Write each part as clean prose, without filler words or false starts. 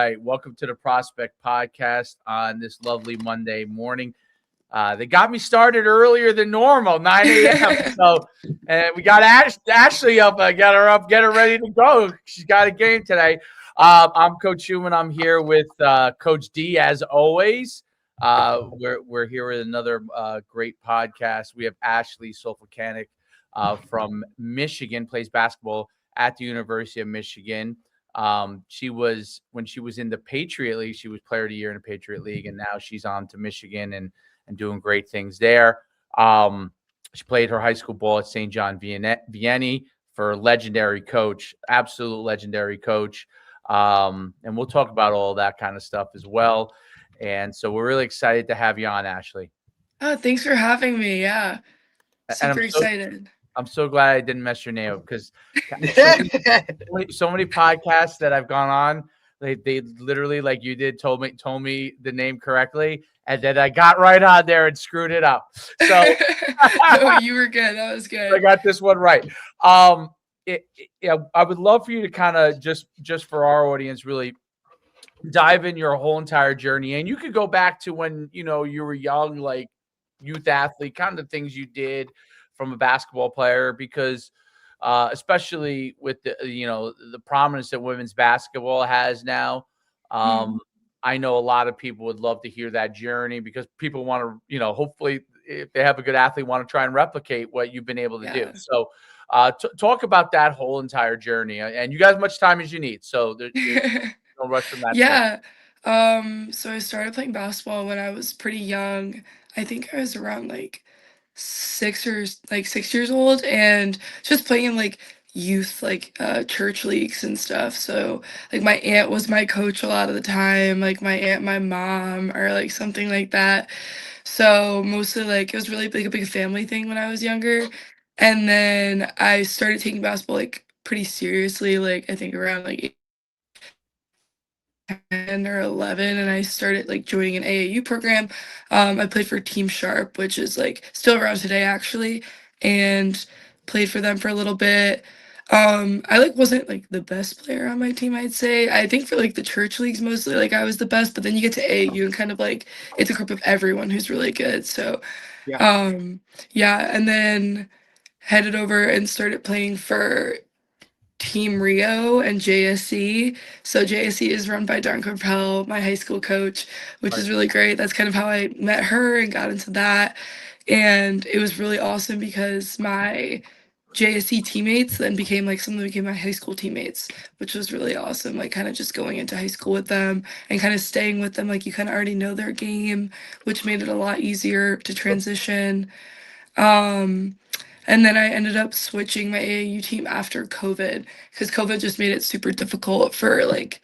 right. Welcome to the Prospect Podcast on this lovely Monday morning. They got me started earlier than normal, 9 a.m. So, and we got Ashley up. I got her up, get her ready to go. She's got a game today. I'm Coach Schumann. I'm here with Coach D, as always. We're here with another great podcast. We have Ashley Solfilkanich from Michigan, plays basketball at the University of Michigan. When she was in the Patriot League, she was Player of the Year in the Patriot League, and now she's on to Michigan and doing great things there. She played her high school ball at St. John Vianney for legendary coach, absolute legendary coach. And we'll talk about all that kind of stuff as well. And so we're really excited to have you on, Ashley. Oh, thanks for having me. Yeah. And Super excited. I'm so glad I didn't mess your name up because so many podcasts that I've gone on, they literally, like you did, told me the name correctly, and then I got right on there and screwed it up. So no, you were good. That was good. I got this one right. I would love for you to kind of just for our audience really dive in your whole entire journey, and you could go back to when you were young, like youth athlete, kind of things you did from a basketball player, because especially with the prominence that women's basketball has now. I know a lot of people would love to hear that journey because people want to, hopefully if they have a good athlete, want to try and replicate what you've been able to do. So talk about that whole entire journey, and you got as much time as you need. So there's no rush from that. Yeah. So I started playing basketball when I was pretty young. I think I was around like 6 years old, and just playing in like youth church leagues and stuff. So like my aunt was my coach a lot of the time, like my aunt, my mom, or like something like that. So mostly like it was really like a big family thing when I was younger. And then I started taking basketball like pretty seriously, like I think around like 10 or 11, and I started like joining an AAU program. I played for Team Sharp, which is like still around today actually, and played for them for a little bit. I like wasn't like the best player on my team, I'd say. I think for like the church leagues mostly like I was the best, but then you get to AAU and kind of like it's a group of everyone who's really good. So yeah, and then headed over and started playing for Team Rio and JSC. So JSC is run by Dawn Corpel, my high school coach, which is really great. That's kind of how I met her and got into that. And it was really awesome because my JSC teammates then became like some of them became my high school teammates, which was really awesome. Like kind of just going into high school with them and kind of staying with them. Like you kind of already know their game, which made it a lot easier to transition. Um, and then I ended up switching my AAU team after COVID because COVID just made it super difficult for like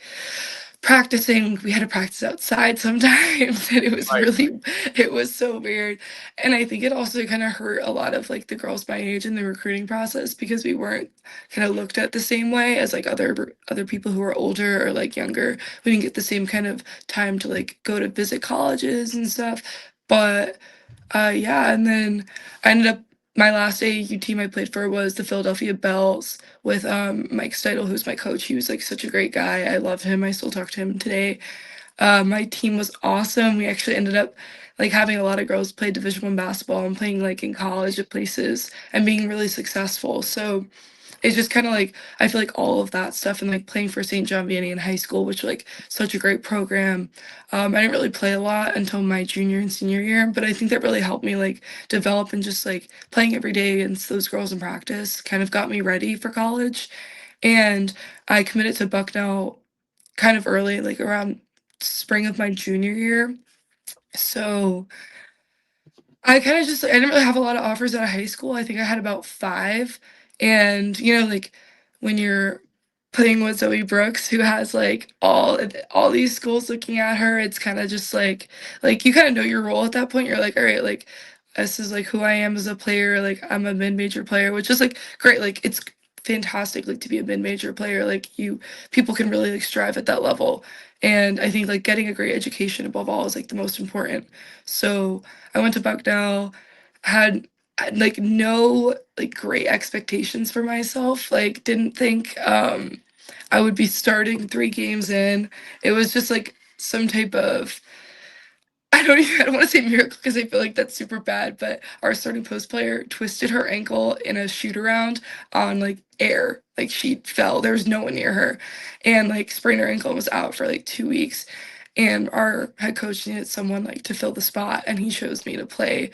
practicing. We had to practice outside sometimes, and it was it was so weird. And I think it also kind of hurt a lot of like the girls my age in the recruiting process because we weren't kind of looked at the same way as like other people who were older or like younger. We didn't get the same kind of time to like go to visit colleges and stuff. But yeah, and then I ended up my last AAU team I played for was the Philadelphia Bells with Mike Steidel, who's my coach. He was like such a great guy. I love him. I still talk to him today. My team was awesome. We actually ended up like having a lot of girls play Division I basketball and playing like in college at places and being really successful. So it's just kind of like I feel like all of that stuff and like playing for St. John Vianney in high school, which like such a great program. I didn't really play a lot until my junior and senior year, but I think that really helped me like develop and just like playing every day against those girls in practice kind of got me ready for college. And I committed to Bucknell kind of early, like around spring of my junior year. So I kind of just I didn't really have a lot of offers out of high school. I think I had about five. And like when you're playing with Zoe Brooks, who has like all these schools looking at her, it's kind of just like you kind of know your role at that point. You're like, all right, like this is like who I am as a player. Like I'm a mid-major player, which is like great. Like it's fantastic like to be a mid-major player. Like people can really like strive at that level. And I think like getting a great education above all is like the most important. So I went to Bucknell, had like no like great expectations for myself. Like didn't think I would be starting 3 games in. It was just like some type of, I don't want to say miracle because I feel like that's super bad, but our starting post player twisted her ankle in a shoot around on like air. Like she fell. There was no one near her. And like sprained her ankle and was out for like 2 weeks. And our head coach needed someone like to fill the spot and he chose me to play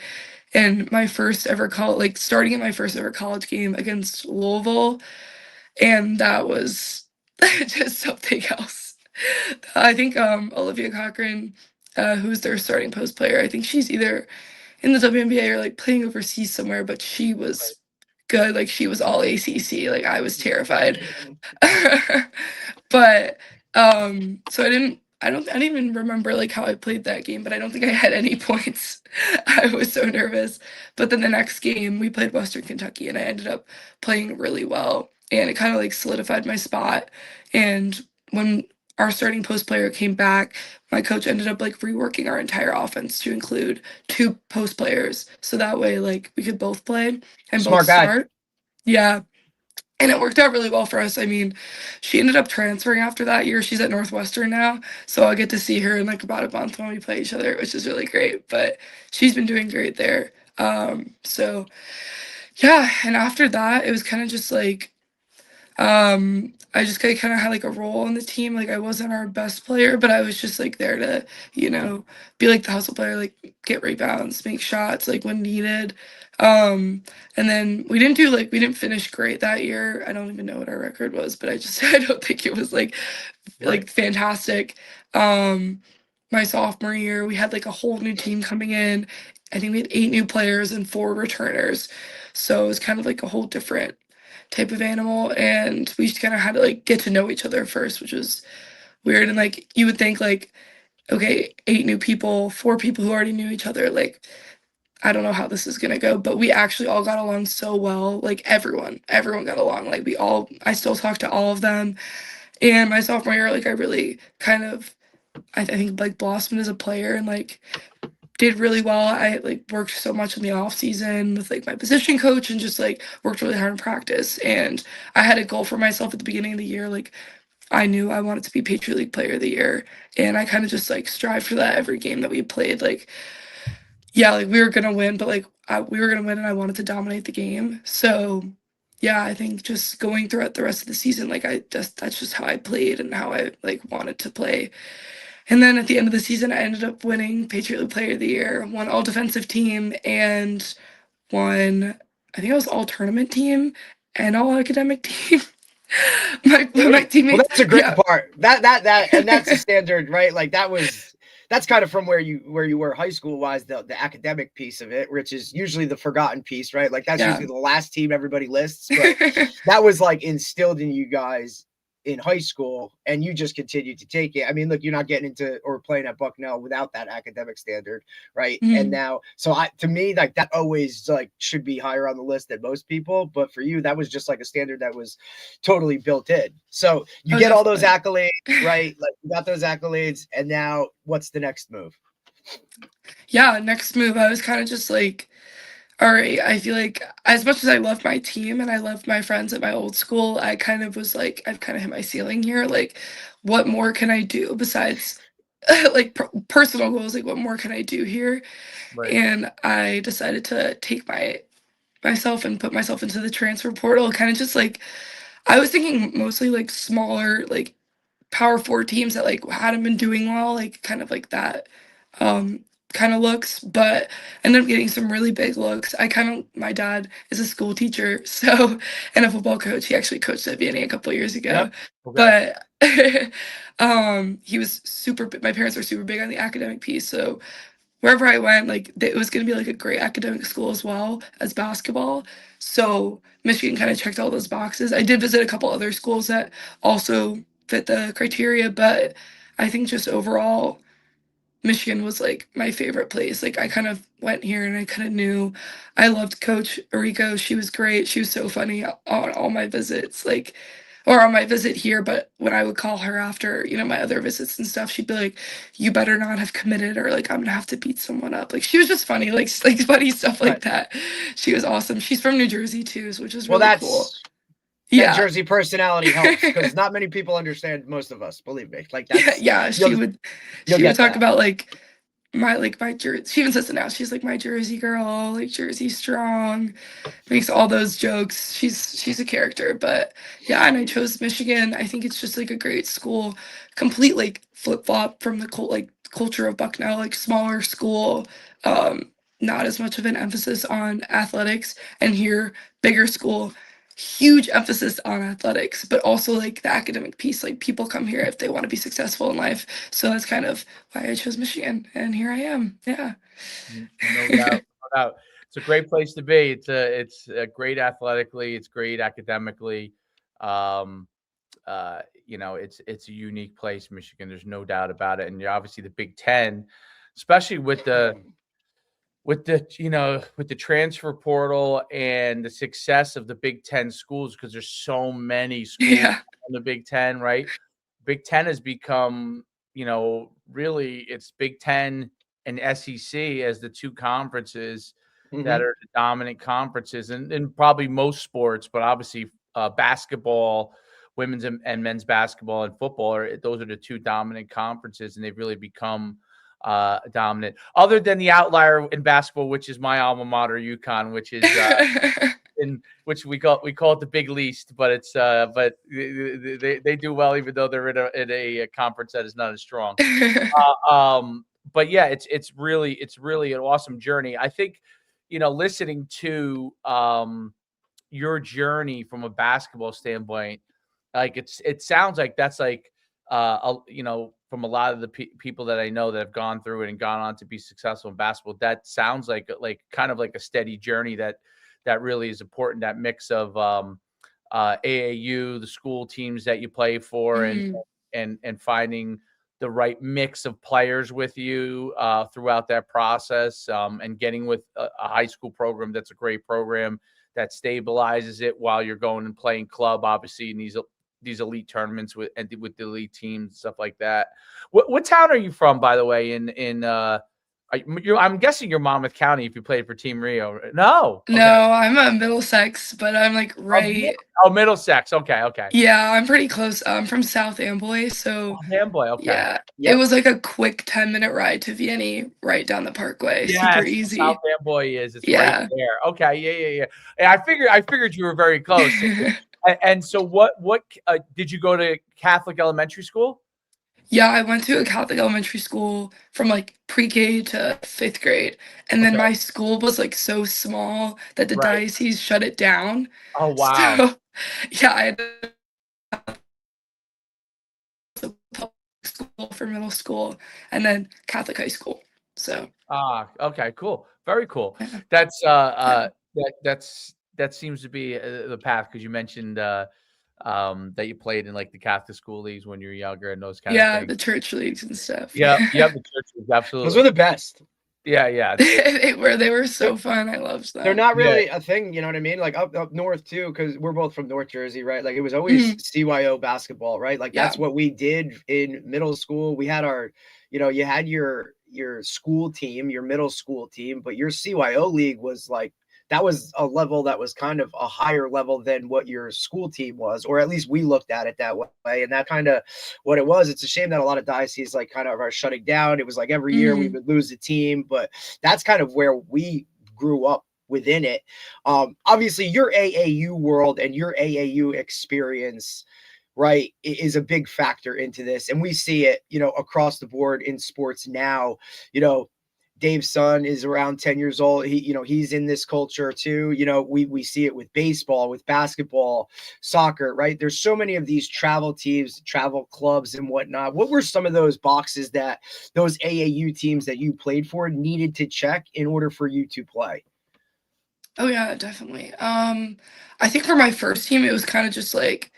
in my first ever like starting in my first ever college game against Louisville. And that was just something else. I think Olivia Cochran, who's their starting post player, I think she's either in the WNBA or like playing overseas somewhere, but she was good. Like she was all ACC. Like I was terrified. But so I don't even remember like how I played that game, but I don't think I had any points. I was so nervous. But then the next game we played Western Kentucky and I ended up playing really well and it kind of like solidified my spot. And when our starting post player came back, my coach ended up like reworking our entire offense to include 2 post players. So that way like we could both play and both Smart guy. start. Yeah. And it worked out really well for us. I mean, she ended up transferring after that year. She's at Northwestern now. So I'll get to see her in like about a month when we play each other, which is really great. But she's been doing great there. So yeah, and after that, it was kind of just like I just kind of had like a role on the team. Like I wasn't our best player, but I was just like there to, be like the hustle player, like get rebounds, make shots, like when needed. And then we didn't finish great that year. I don't even know what our record was, but I don't think it was like fantastic. Um, my sophomore year, we had like a whole new team coming in. I think we had 8 new players and 4 returners. So it was kind of like a whole different type of animal and we just kind of had to like get to know each other first, which was weird. And like you would think like, okay, 8 new people, 4 people who already knew each other, like I don't know how this is gonna go, but we actually all got along so well. Like everyone got along. Like I still talk to all of them. And my sophomore year, like I really kind of I think like blossomed as a player and like did really well. I like worked so much in the off season with like my position coach and just like worked really hard in practice. And I had a goal for myself at the beginning of the year. Like I knew I wanted to be Patriot League Player of the Year, and I kind of just like strived for that every game that we played. Like yeah, like we were gonna win, but like we were gonna win, and I wanted to dominate the game. So yeah, I think just going throughout the rest of the season, like that's just how I played and how I like wanted to play. And then at the end of the season, I ended up winning Patriot League Player of the Year, won All Defensive Team, and won, I think it was All Tournament Team and All Academic Team. my Well, teammates, that's a great yeah. part. And that's the standard, right? Like that's kind of from where you were high school wise, the academic piece of it, which is usually the forgotten piece, right? Like that's Yeah. usually the last team everybody lists, but that was like instilled in you guys in high school, and you just continued to take it. I mean, look, you're not getting into or playing at Bucknell without that academic standard, right? And now, so to me, like that always like should be higher on the list than most people, but for you, that was just like a standard that was totally built in. So you get all those accolades, right? Like you got those accolades, and now what's the next move? Yeah, next move, I was kind of just like, all right, I feel like as much as I love my team and I love my friends at my old school, I kind of was like, I've kind of hit my ceiling here. Like, what more can I do besides like personal goals? Like, what more can I do here? Right. And I decided to take myself and put myself into the transfer portal. Kind of just like, I was thinking mostly like smaller, like Power Four teams that like hadn't been doing well, like kind of like that um kind of looks, but ended up getting some really big looks. My dad is a school teacher, so and a football coach. He actually coached at VNA a couple of years ago. Yep. Okay. But he was my parents were super big on the academic piece, so wherever I went, like it was gonna be like a great academic school as well as basketball. So Michigan kind of checked all those boxes. I did visit a couple other schools that also fit the criteria, but I think just overall, Michigan was like my favorite place. Like I kind of went here and I kind of knew I loved Coach Rico. She was great. She was so funny on all my visits. Like or on my visit here, but when I would call her after, my other visits and stuff, she'd be like, "You better not have committed, or like I'm gonna have to beat someone up." Like she was just funny, like funny stuff like that. She was awesome. She's from New Jersey too, which is Well, really cool. That Yeah. Jersey personality helps because not many people understand most of us. Believe me, like that's Yeah, you'll she would get talk that. about my Jersey. She even says it now. She's like my Jersey girl, like Jersey strong. Makes all those jokes. She's a character, but yeah. And I chose Michigan. I think it's just like a great school. Complete like flip flop from the culture of Bucknell, like smaller school. Not as much of an emphasis on athletics, and here bigger school. Huge emphasis on athletics, but also like the academic piece. Like people come here if they want to be successful in life. So that's kind of why I chose Michigan, and here I am. Yeah. No doubt, no doubt. It's a great place to be. It's great athletically. It's great academically. Um, it's a unique place, Michigan. There's no doubt about it. And you're obviously the Big Ten, especially with the transfer portal and the success of the Big Ten schools, because there's so many schools Yeah. in the Big Ten, right? Big Ten has become, really it's Big Ten and SEC as the two conferences that Mhm. are the dominant conferences in probably most sports, but obviously basketball, women's and men's basketball and football those are the two dominant conferences, and they've really become dominant. Other than the outlier in basketball, which is my alma mater, UConn, which is in which we call it the Big Least, but it's but they do well even though they're in a conference that is not as strong. But yeah, it's really an awesome journey. I think, listening to your journey from a basketball standpoint, like it sounds like that's like from a lot of the people that I know that have gone through it and gone on to be successful in basketball, that sounds like kind of like a steady journey that really is important. That mix of AAU, the school teams that you play for, and Mhm. and finding the right mix of players with you throughout that process, and getting with a high school program that's a great program that stabilizes it while you're going and playing club, obviously, in these elite tournaments with the elite teams and stuff like that. What town are you from, by the way? I'm guessing you're Monmouth County if you played for Team Rio. No, okay. No, I'm a Middlesex, but I'm like right. Middlesex. Okay, okay. Yeah, I'm pretty close. I'm from South Amboy, so Oh, Amboy. Okay. yeah, it Yep. was like a quick 10-minute ride to Vienna, right down the parkway. Super Yes, South easy. Amboy is. It's right Yeah. there. Okay. Yeah, yeah, yeah. Yeah, I figured you were very close. And so what did you go to Catholic elementary school? Yeah, I went to a Catholic elementary school from like pre-K to 5th grade. And then Okay. my school was like so small that the Right. diocese shut it down. Oh, wow. So yeah, I had to public school for middle school and then Catholic high school. So Okay, cool. Very cool. yeah. That's Yeah. that seems to be the path, because you mentioned that you played in like the Catholic school leagues when you were younger and those kind of Yeah, things. the church leagues and stuff. Yeah, Yeah. yep, the church was Those were absolutely. the best. Yeah, yeah. They were They're, so fun. I loved they're them. not Yeah. really a thing, you know what I mean? Like up north too, because we're both from North Jersey, right? Like it was always Mhm. CYO basketball, right? Like Yeah. that's what we did in middle school. We had you had your school team, your middle school team, but your CYO league was like that was a level that was kind of a higher level than what your school team was, or at least we looked at it that way. And that kind of what it was. It's a shame that a lot of dioceses like kind of are shutting down. It was like every year we Mhm. would lose a team, but that's kind of where we grew up within it. Obviously, your AAU world and your AAU experience, right, is a big factor into this. And we see it, across the board in sports now. Dave's son is around 10 years old. He's in this culture too. We see it with baseball, with basketball, soccer, right? There's so many of these travel teams, travel clubs and whatnot. What were some of those boxes that those AAU teams that you played for needed to check in order for you to play? Oh yeah, definitely. I think for my first team, it was kind of just like,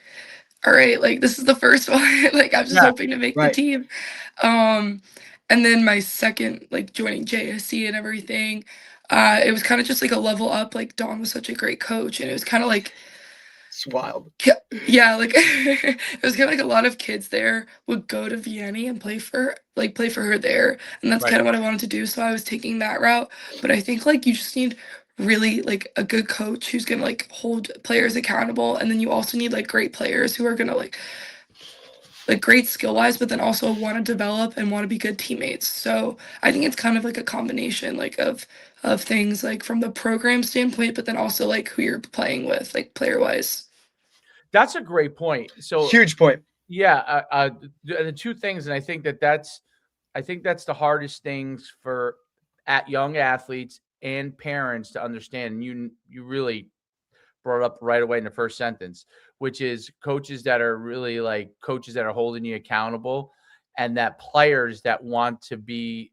all right, like this is the first one. Like I'm just Yeah. hoping to make the Right. team. Um, and then my second, like joining JSC and everything, it was kind of just like a level up. Like Don was such a great coach, and it was kind of like, It's wild. yeah, like it was kind of like a lot of kids there would go to Vienna and play for her there, and that's Right. kind of what I wanted to do. So I was taking that route. But I think like you just need really like a good coach who's gonna like hold players accountable, and then you also need like great players who are gonna like great skill wise, but then also want to develop and want to be good teammates. So I think it's kind of like a combination like of things like from the program standpoint, but then also like who you're playing with, like player wise. That's a great point. So Huge point. yeah, the two things, and I think that's the hardest things for at young athletes and parents to understand. And you really brought up right away in the first sentence, which is coaches that are really like coaches that are holding you accountable, and that players that you want to be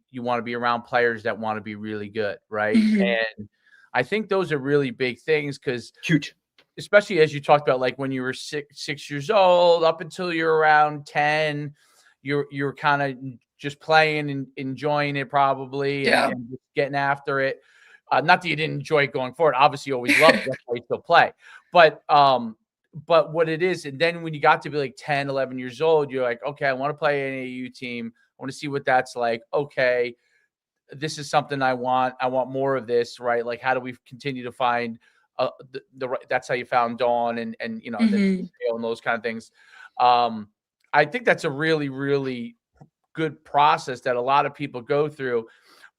around players that want to be really good, right? Hmm. And I think those are really big things because Huge. especially as you talked about, like when you were 6 years old, up until you're around 10, you're kind of just playing and enjoying it probably, Yeah. and just getting after it. Not that you didn't enjoy it going forward. Obviously, you always loved it. That's why you still play. But what it is, and then when you got to be like 10, 11 years old, you're like, okay, I want to play an AAU team. I want to see what that's like. Okay, this is something I want. I want more of this, right? Like, how do we continue to find the right? That's how you found Dawn and the Hmm. and those kind of things. I think that's a really really good process that a lot of people go through.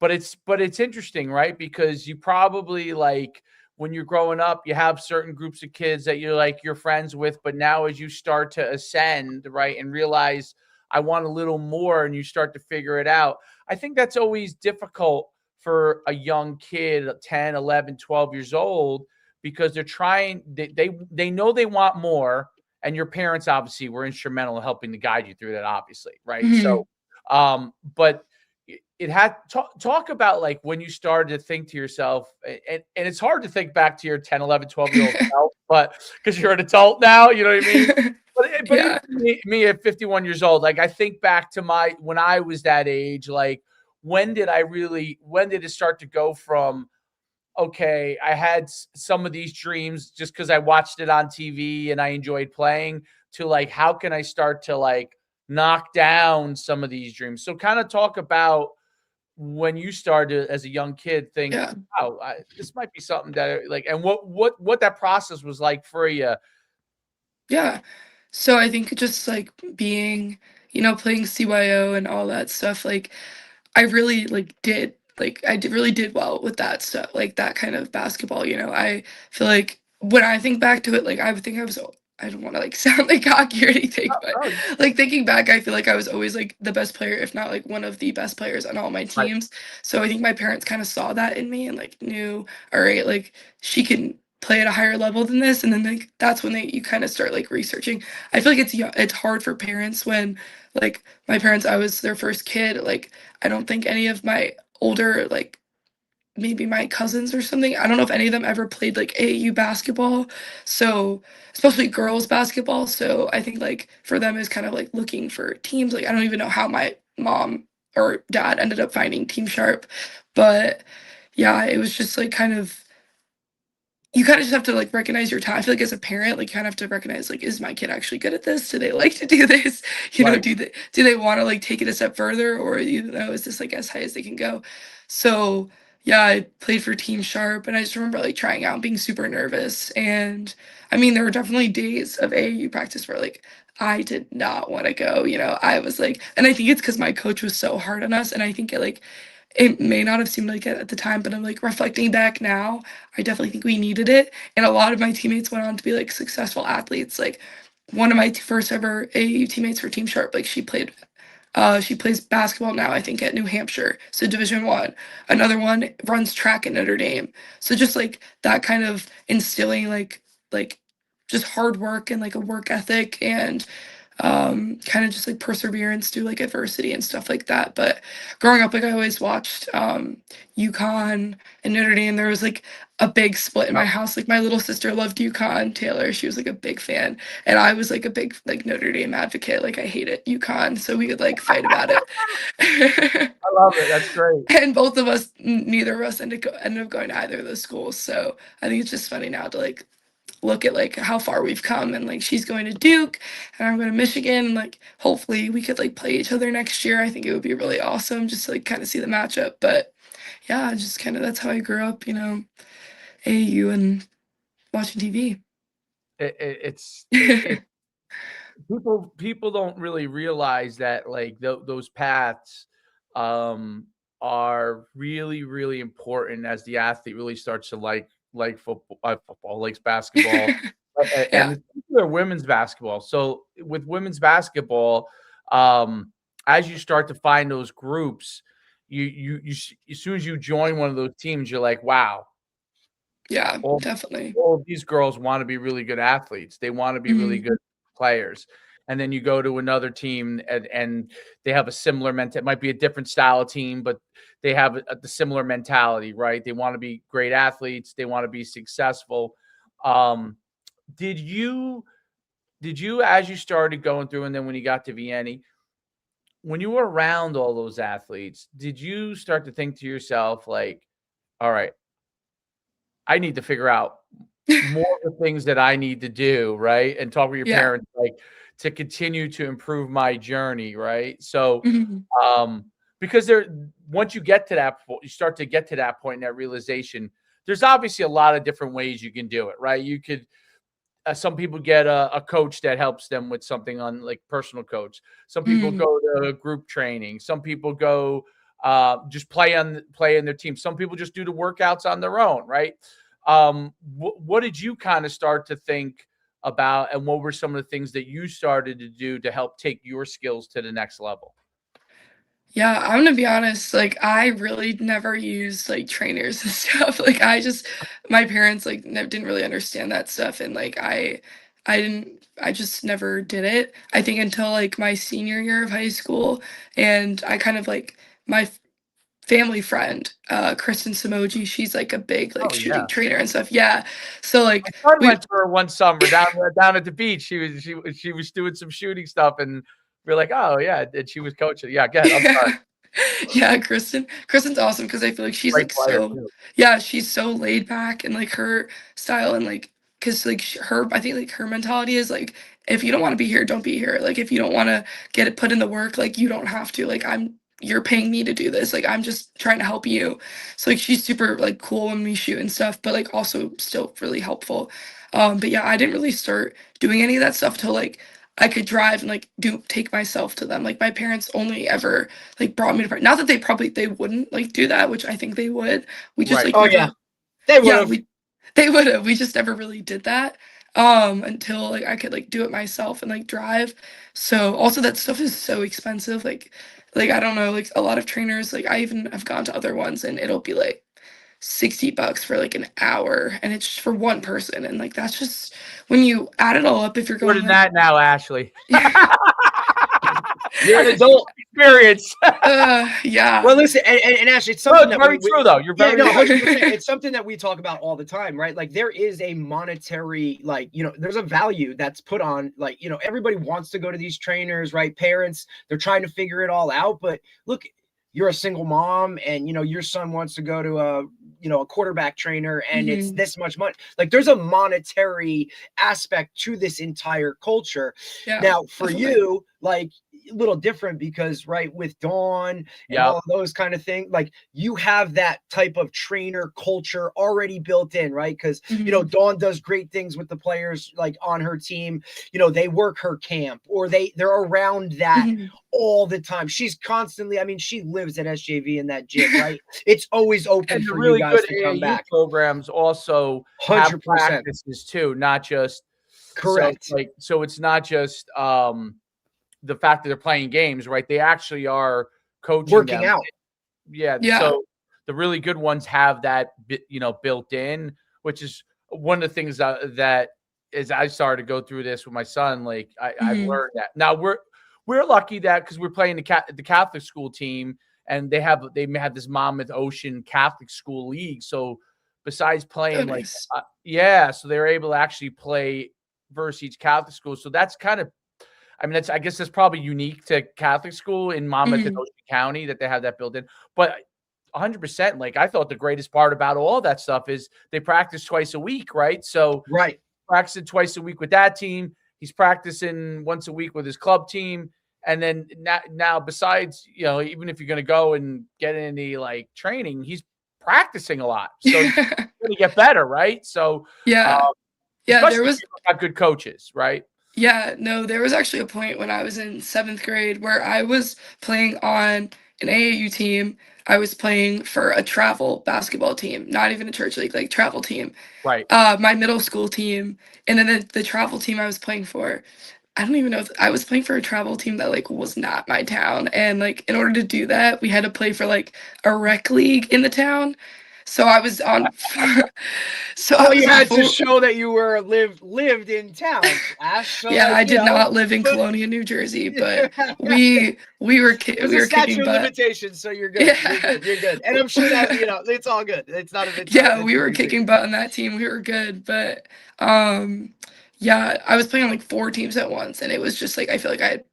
But it's interesting, right? Because you probably like when you're growing up, you have certain groups of kids that you're friends with, but now as you start to ascend, right, and realize I want a little more and you start to figure it out. I think that's always difficult for a young kid, 10, 11, 12 years old, because they're trying they know they want more, and your parents obviously were instrumental in helping to guide you through that, obviously, right? Hmm. So but it had talk about like when you started to think to yourself, and it's hard to think back to your 10, 11, 12-year-old self, but because you're an adult now, you know what I mean? But even Yeah. me at 51 years old, like I think back to my when I was that age, like when did it start to go from okay, I had some of these dreams just because I watched it on TV and I enjoyed playing, to like, how can I start to like knock down some of these dreams? So, kind of talk about when you started as a young kid, think, Yeah. oh, this might be something that like, and what that process was like for you. Yeah. So I think just like being, playing CYO and all that stuff, like I really really did well with that stuff, like that kind of basketball. I feel like when I think back to it, like I would think I don't want to like sound like cocky or anything, but Oh, like thinking back, I feel like I was always like the best player, if not like one of the best players on all my right, teams. So I think my parents kind of saw that in me and like knew, all right, like she can play at a higher level than this, and then like that's when you kind of start like researching. I feel like it's hard for parents when like my parents, I was their first kid, like I don't think any of my older, like maybe my cousins or something, I don't know if any of them ever played like AAU basketball. So, especially girls basketball. So, I think like for them is kind of like looking for teams. Like, I don't even know how my mom or dad ended up finding Team Sharp. But yeah, it was just like you kind of just have to like recognize your time. I feel like as a parent, like you kind of have to recognize like, is my kid actually good at this? Do they like to do this? right. Do they want to like take it a step further, or is this like as high as they can go? So yeah, I played for Team Sharp, and I just remember like trying out and being super nervous. And I mean, there were definitely days of AAU practice where like I did not want to go. I was like, and I think it's because my coach was so hard on us, and I think it may not have seemed like it at the time, but I'm like reflecting back now, I definitely think we needed it. And a lot of my teammates went on to be like successful athletes. Like one of my first ever AAU teammates for Team Sharp, like she plays basketball now, I think at New Hampshire, so Division 1. Another one runs track at Notre Dame. So just like that kind of instilling like just hard work and like a work ethic and kind of just like perseverance through like adversity and stuff like that. But growing up, like I always watched UConn and Notre Dame. There was like a big split in my house. Like my little sister loved UConn, Taylor. She was like a big fan, and I was like a big like Notre Dame advocate. Like I hated UConn, so we would like fight about it. I love it. That's great. And both of us, neither of us ended up going to either of those schools. So I think it's just funny now to like look at like how far we've come, and like she's going to Duke and I'm going to Michigan, and like hopefully we could like play each other next year. I think it would be really awesome just to like kind of see the matchup. But yeah, just kind of that's how I grew up. AAU and watching TV. It's people don't really realize that like those paths are really really important as the athlete really starts to like football, likes basketball, and Yeah. in particular women's basketball. So with women's basketball, as you start to find those groups, as soon as you join one of those teams, you're like, wow, Yeah, all, definitely. all of these girls want to be really good athletes. They want to be really Mhm. good players. And then you go to another team and they have a similar mentality. It might be a different style of team, but they have the similar mentality, right? They want to be great athletes. They want to be successful. Um, did you, as you started going through, and then when you got to Vienna, when you were around all those athletes, did you start to think to yourself, like, all right, I need to figure out more of the things that I need to do, right? And talk with your Yeah. parents, like, to continue to improve my journey, right? So, Mhm. um, because once you get to that point, you start to get to that point, that realization, there's obviously a lot of different ways you can do it, right? You could some people get a coach that helps them with something on like personal coach. Some people Mhm. go to group training. Some people go just play in their team. Some people just do the workouts on their own, right? What did you kind of start to think about, and what were some of the things that you started to do to help take your skills to the next level? Yeah, I'm gonna be honest, like, I really never used, like, trainers and stuff, like, my parents, like, didn't really understand that stuff, and, like, I just never did it, I think until, like, my senior year of high school, and I kind of, like my family friend, Kristen Samoji, she's, like, a big, like, Oh shooting yeah, trainer and stuff, yeah, so, my like, son we went to her one summer down at the beach. She was doing some shooting stuff, and we're like, oh yeah, and she was coaching. Yeah, go ahead. I'm sorry. Yeah, Kristen's awesome because I feel like she's, Great like, player so too. yeah, she's so laid back and, like, her style and, like, because like, her I think, like, her mentality is, like, "If you don't wanna be here, don't be here." Like, if you don't wanna get it put in the work, like, you don't have to, like, you're paying me to do this, like, I'm just trying to help you. So, like, she's super, like, cool when we shoot and stuff, but, like, also still really helpful. But yeah, I didn't really start doing any of that stuff till, like, I could drive and, like, take myself to them. Like, my parents only ever, like, brought me to not that they wouldn't, like, do that, which I think they would. We just, Right. like, Oh yeah, never they would yeah, have. they would've, we just never really did that, until, like, I could, like, do it myself and, like, drive. So, also that stuff is so expensive, I don't know, like, a lot of trainers, like, I even have gone to other ones, and it'll be, like, $60 for, like, an hour, and it's just for one person, and, like, that's just when you add it all up, if you're More going, than like that now, Ashley. You're an I can adult. experience. Well, Yeah. listen, and Ashley, it's No, something it's that very true though. You're yeah, very no, right. 100%. It's something that we talk about all the time, right? Like there is a monetary, like, there's a value that's put on, like, everybody wants to go to these trainers, right? Parents, they're trying to figure it all out. But look, you're a single mom and your son wants to go to a quarterback trainer and it's Mhm. this much money. Like there's a monetary aspect to this entire culture. Yeah, Now, for definitely. you, like a little different because right with Dawn and Yep. all of those kind of things, like you have that type of trainer culture already built in, right? Because Mhm. Dawn does great things with the players like on her team. They work her camp or they're around that Mhm. all the time. She's constantly, I mean, she lives at SJV in that gym, right? It's always open And the for you really guys good to come AAU back. programs also have 100% practices too, not just correct. so it's not just the fact that they're playing games, right? They actually are coaching Working them. out. Yeah, Yeah. so the really good ones have that built in, which is one of the things that as I started to go through this with my son, like I've Mhm. learned that. Now we're lucky that because we're playing the Catholic school team, and they have this Monmouth Ocean Catholic School League. So besides Oh, playing like nice. yeah, so they're able to actually play versus each Catholic school. So that's kind of I mean, I guess that's probably unique to Catholic school in Monmouth and Mhm. Ocean County that they have that built in. But 100%, like I thought the greatest part about all that stuff is they practice twice a week, right? So Right. practicing twice a week with that team. He's practicing once a week with his club team. And then now besides, even if you're going to go and get any like training, he's practicing a lot. So you're going to get better, right? So, Yeah. Yeah, especially there if was you've got good coaches, right? Yeah, no, there was actually a point when I was in 7th grade where I was playing on an AAU team. I was playing for a travel basketball team, not even a church league, like travel team. Right. My middle school team, and then the travel team I was playing for. I don't even know if I was playing for a travel team that like was not my town, and like in order to do that, we had to play for like a rec league in the town. So I was on, so I Well, was you on had to full. show that you were lived in town, Ash. So Yeah, like, I you did know, not live in but Colonia, New Jersey, but we were there's we a were kicking statute of butt. limitations, so you're good. You're Yeah. good. You're good. And I'm sure that, you know, it's all good. It's not Yeah, we a were big deal. kicking butt on that team. We were good, but um yeah, I was playing on like 4 teams at once, and it was just like I feel like I had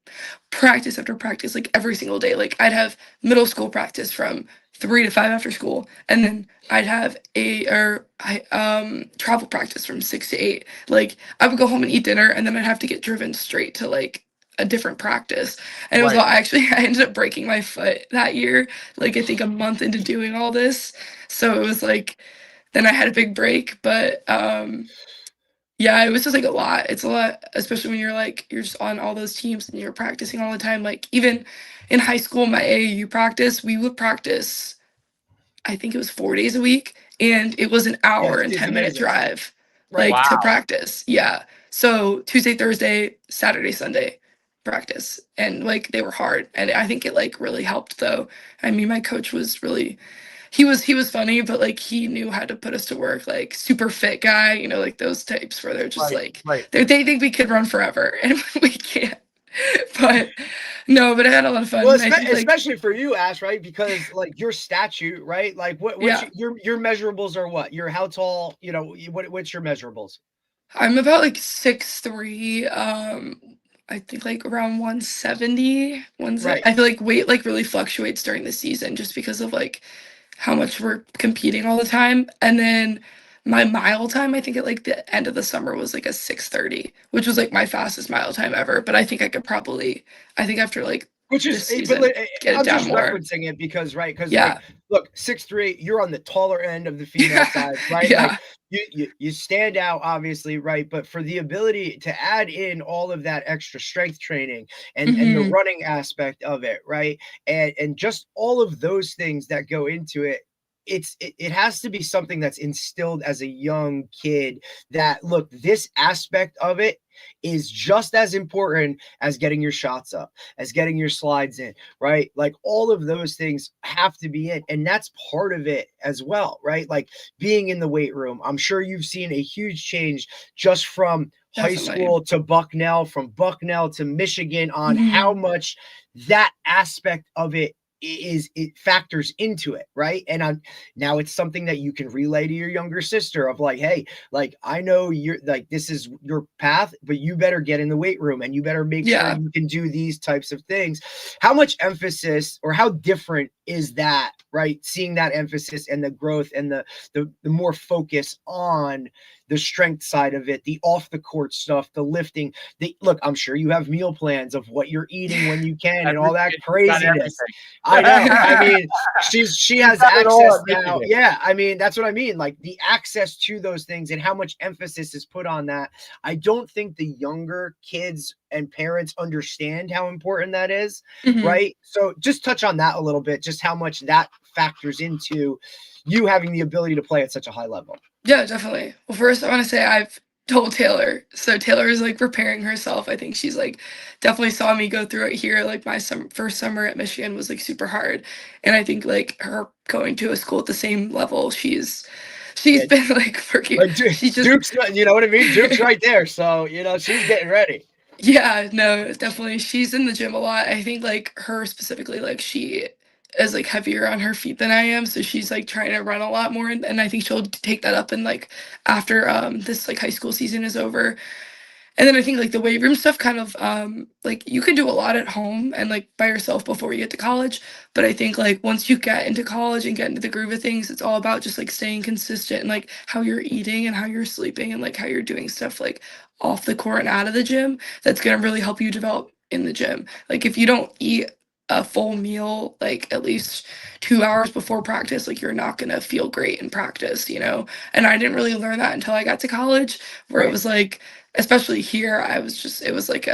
practice after practice like every single day. Like I'd have middle school practice from 3 to 5 after school, and then I'd have travel practice from 6 to 8. Like I would go home and eat dinner, and then I'd have to get driven straight to like a different practice. And it was Right. all actually I ended up breaking my foot that year, like I think a month into doing all this. So it was like then I had a big break, but yeah, it was just like a lot. It's a lot, especially when you're just on all those teams and you're practicing all the time. Like even in high school, my AAU practice, we would practice, I think it was 4 days a week, and it was an Yeah, hour and it's 10-minute amazing. drive, Right. like to Wow. practice. Yeah. So Tuesday, Thursday, Saturday, Sunday practice. And like they were hard. And I think it like really helped though. I mean, my coach was really he was funny, but like he knew how to put us to work. Like super fit guy, like those types where they're just Right. like Right. they think we could run forever and we can't. But no, but I had a lot of fun. Well, And I think like especially for you, Ash, right? Because like your statute, right? Like what's yeah, your measurables are what? Your how tall, what's your measurables? I'm about like 6'3". I think like around 170. Right. I feel like weight like really fluctuates during the season just because of like how much we're competing all the time. And then my mile time, I think at like the end of the summer was like a 6:30, which was like my fastest mile time ever. But I think I could probably, I think after like Which is, this but season, like, get it I'm down just more. referencing it because, right? Because, like, Yeah. look, 6'3", you're on the taller end of the female Yeah. side, right? Like, Yeah. you stand out, obviously, right? But for the ability to add in all of that extra strength training and the Hmm. running aspect of it, right? And just all of those things that go into it, it has to be something that's instilled as a young kid that look, this aspect of it is just as important as getting your shots up, as getting your slides in, right? Like all of those things have to be in. And that's part of it as well, right? Like being in the weight room. I'm sure you've seen a huge change just from high Definitely. school to Bucknell, from Bucknell to Michigan on how Hmm. much that aspect of it factors into it, right? And now it's something that you can relay to your younger sister of like, hey, like I know you're like this is your path, but you better get in the weight room and you better make sure Yeah. you can do these types of things. How much emphasis or how different is that, right? Seeing that emphasis and the growth and the more focus on the strength side of it, the off the court stuff, the lifting. Look, I'm sure you have meal plans of what you're eating when you can and all that Everything. She's got craziness. everything. I know. I mean, she She's has got it all access at now. Michigan. Yeah, I mean, that's what I mean. Like the access to those things and how much emphasis is put on that. I don't think the younger kids and parents understand how important that is, Hmm. right? So just touch on that a little bit, just how much that factors into you having the ability to play at such a high level. Yeah, definitely. Well, first I want to say I've told Taylor. So Taylor is like preparing herself. I think she's like definitely saw me go through it here. Like my first summer at Michigan was like super hard, and I think like her going to a school at the same level, she's Yeah, been like working. She's just Duke's, you know what I mean? Duke's right there. So, she's getting ready. yeah, no, definitely. She's in the gym a lot. I think like her specifically, like she is like heavier on her feet than I am, so she's like trying to run a lot more, and I think she'll take that up and like after this like high school season is over. And then I think like the weight room stuff kind of like you can do a lot at home and like by yourself before you get to college. But I think like once you get into college and get into the groove of things, it's all about just like staying consistent and like how you're eating and how you're sleeping and like how you're doing stuff like off the court and out of the gym. That's gonna really help you develop in the gym. Like if you don't eat a full meal, like at least 2 hours before practice, like you're not gonna feel great in practice, you know? And I didn't really learn that until I got to college, where it Right. was like, especially here, it was like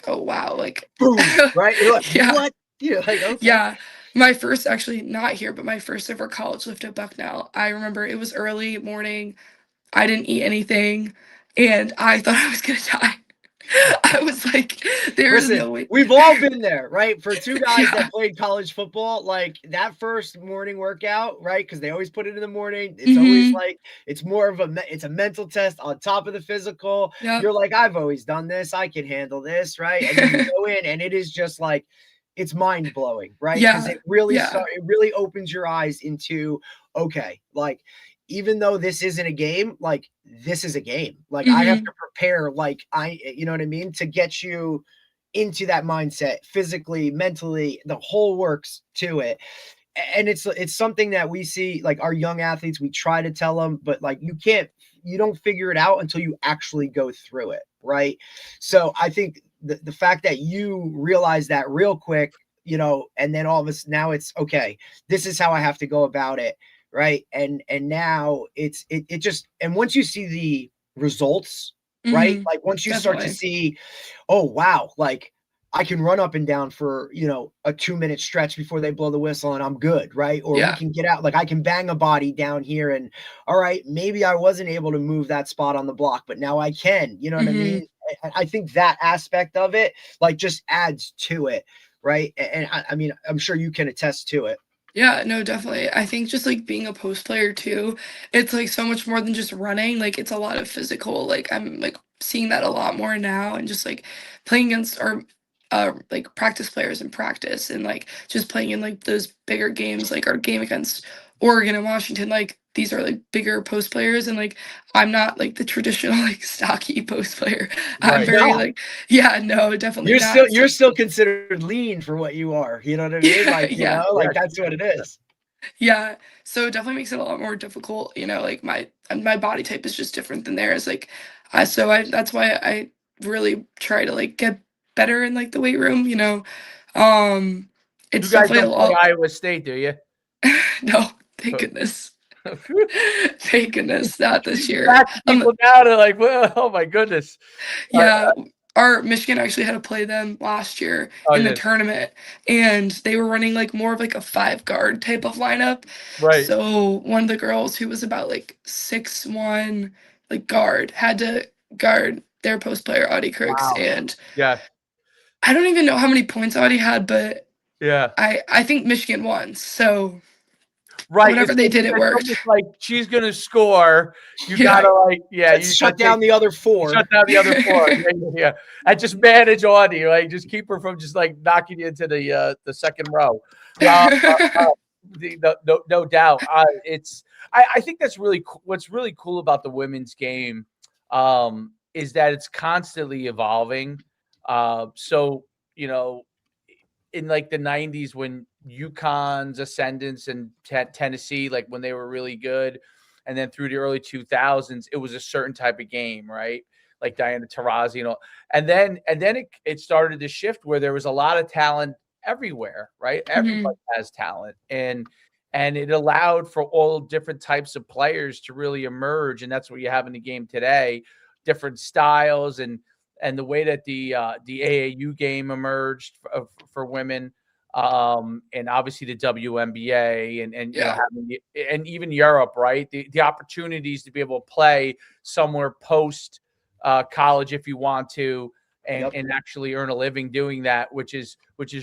oh wow, like Boom. Right. You're like, yeah, what? You're like, okay. yeah. My first, actually not here, but my first ever college lift at Bucknell. I remember it was early morning. I didn't eat anything, and I thought I was gonna die. I was like, there is Listen, no way. we've all been there, right? For two guys Yeah. that played college football, like that first morning workout, right? Because they always put it in the morning. It's always Mhm. like it's more of it's a mental test on top of the physical. Yep. You're like, I've always done this. I can handle this, right? And then you go in, and it is just like it's mind blowing, right? Because Yeah. it really Yeah. it really opens your eyes into okay, like even though this isn't a game, like this is a game. Like I have Mhm. to prepare, like you know what I mean, to get you into that mindset physically, mentally, the whole works to it. And it's something that we see like our young athletes, we try to tell them, but like you don't figure it out until you actually go through it, right? So I think the fact that you realize that real quick, you know, and then all of us now it's okay, this is how I have to go about it, right? And now it just, and once you see the results, right? Mhm. Like once you start to Definitely. see, oh wow, like I can run up and down for, you know, a 2-minute stretch before they blow the whistle and I'm good, right? Or we Yeah. can get out, like I can bang a body down here and all right, maybe I wasn't able to move that spot on the block, but now I can, you know what I Mhm. mean? I think that aspect of it like just adds to it, right? And I mean, I'm sure you can attest to it. Yeah, no, definitely. I think just like being a post player too, it's like so much more than just running. Like it's a lot of physical. Like I'm like seeing that a lot more now, and just like playing against our like practice players in practice, and like just playing in like those bigger games, like our game against Oregon and Washington. Like these are like bigger post players, and like I'm not like the traditional like stocky post player. I'm Right. very No, like, yeah, no, definitely not. you're still considered lean for what you are. You know what I mean? Yeah, Like, you yeah. know, Yeah. like that's what it is. Yeah, so it definitely makes it a lot more difficult, you know, like my body type is just different than theirs. Like I that's why I really try to like get better in like the weight room, you know. Um You it's guys definitely a don't play lot. Iowa State, do you? No, thank goodness. Thank goodness not this year. Back people now to like, well, oh my goodness. Uh, Yeah, our Michigan actually had to play them last year oh, in the yeah, tournament, and they were running like more of like a five guard type of lineup. right. So one of the girls who was about like 6'1", like guard, had to guard their post player Audie Crooks, Wow. and Yeah, I don't even know how many points Audie had, but yeah. I think Michigan won. So Right. whatever they did, it It's worked. almost like she's gonna score. You Yeah. gotta like, yeah, Let's you gotta shut down the other shut four. down the other four. Yeah, yeah, yeah. And just manage Audie, like just keep her from just like knocking you into the second row. Uh, no doubt. I think that's really what's really cool about the women's game, is that it's constantly evolving. So you know, in like the 90s when UConn's ascendance and Tennessee, like when they were really good, and then through the early 2000s, it was a certain type of game, right? Like Diana Taurasi, you know, and then it started to shift where there was a lot of talent everywhere, right? Everybody Mhm. has talent, and it allowed for all different types of players to really emerge, and that's what you have in the game today, different styles and the way that the AAU game emerged for women, and obviously the WNBA and you know Yeah. having and even Europe, right? The opportunities to be able to play somewhere post college if you want to, Yep. and actually earn a living doing that, which is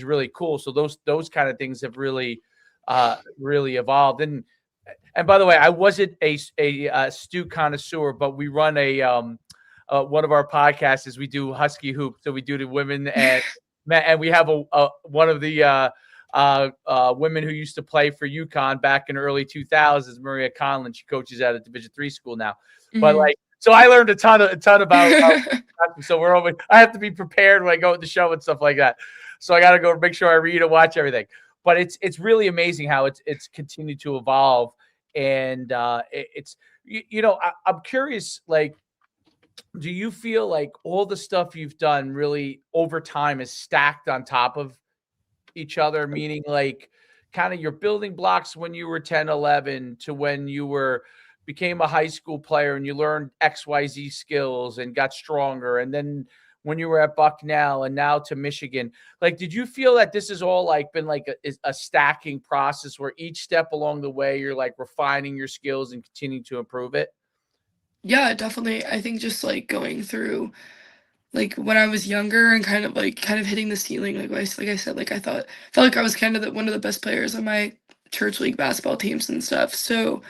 really cool. So those kind of things have really evolved. And by the way, I wasn't a stew connoisseur, but we run one of our podcasts is we do Husky Hoop. So we do the women and men, and we have a one of the women who used to play for UConn back in the early 2000s, Maria Conlon. She coaches at a Division III school now. But Mhm. like, so I learned a ton about. So we're always. I have to be prepared when I go to the show and stuff like that. So I got to go make sure I read and watch everything. But it's really amazing how it's continued to evolve, and it's I'm curious, like, do you feel like all the stuff you've done really over time is stacked on top of each other, meaning like kind of your building blocks when you were 10, 11 to when you became a high school player and you learned XYZ skills and got stronger, and then when you were at Bucknell and now to Michigan? Like, did you feel that this is all like been like a stacking process where each step along the way you're like refining your skills and continuing to improve it? Yeah, definitely. I think just like going through like when I was younger and kind of hitting the ceiling, like I said, like I felt like I was kind of one of the best players on my church league basketball teams and stuff. So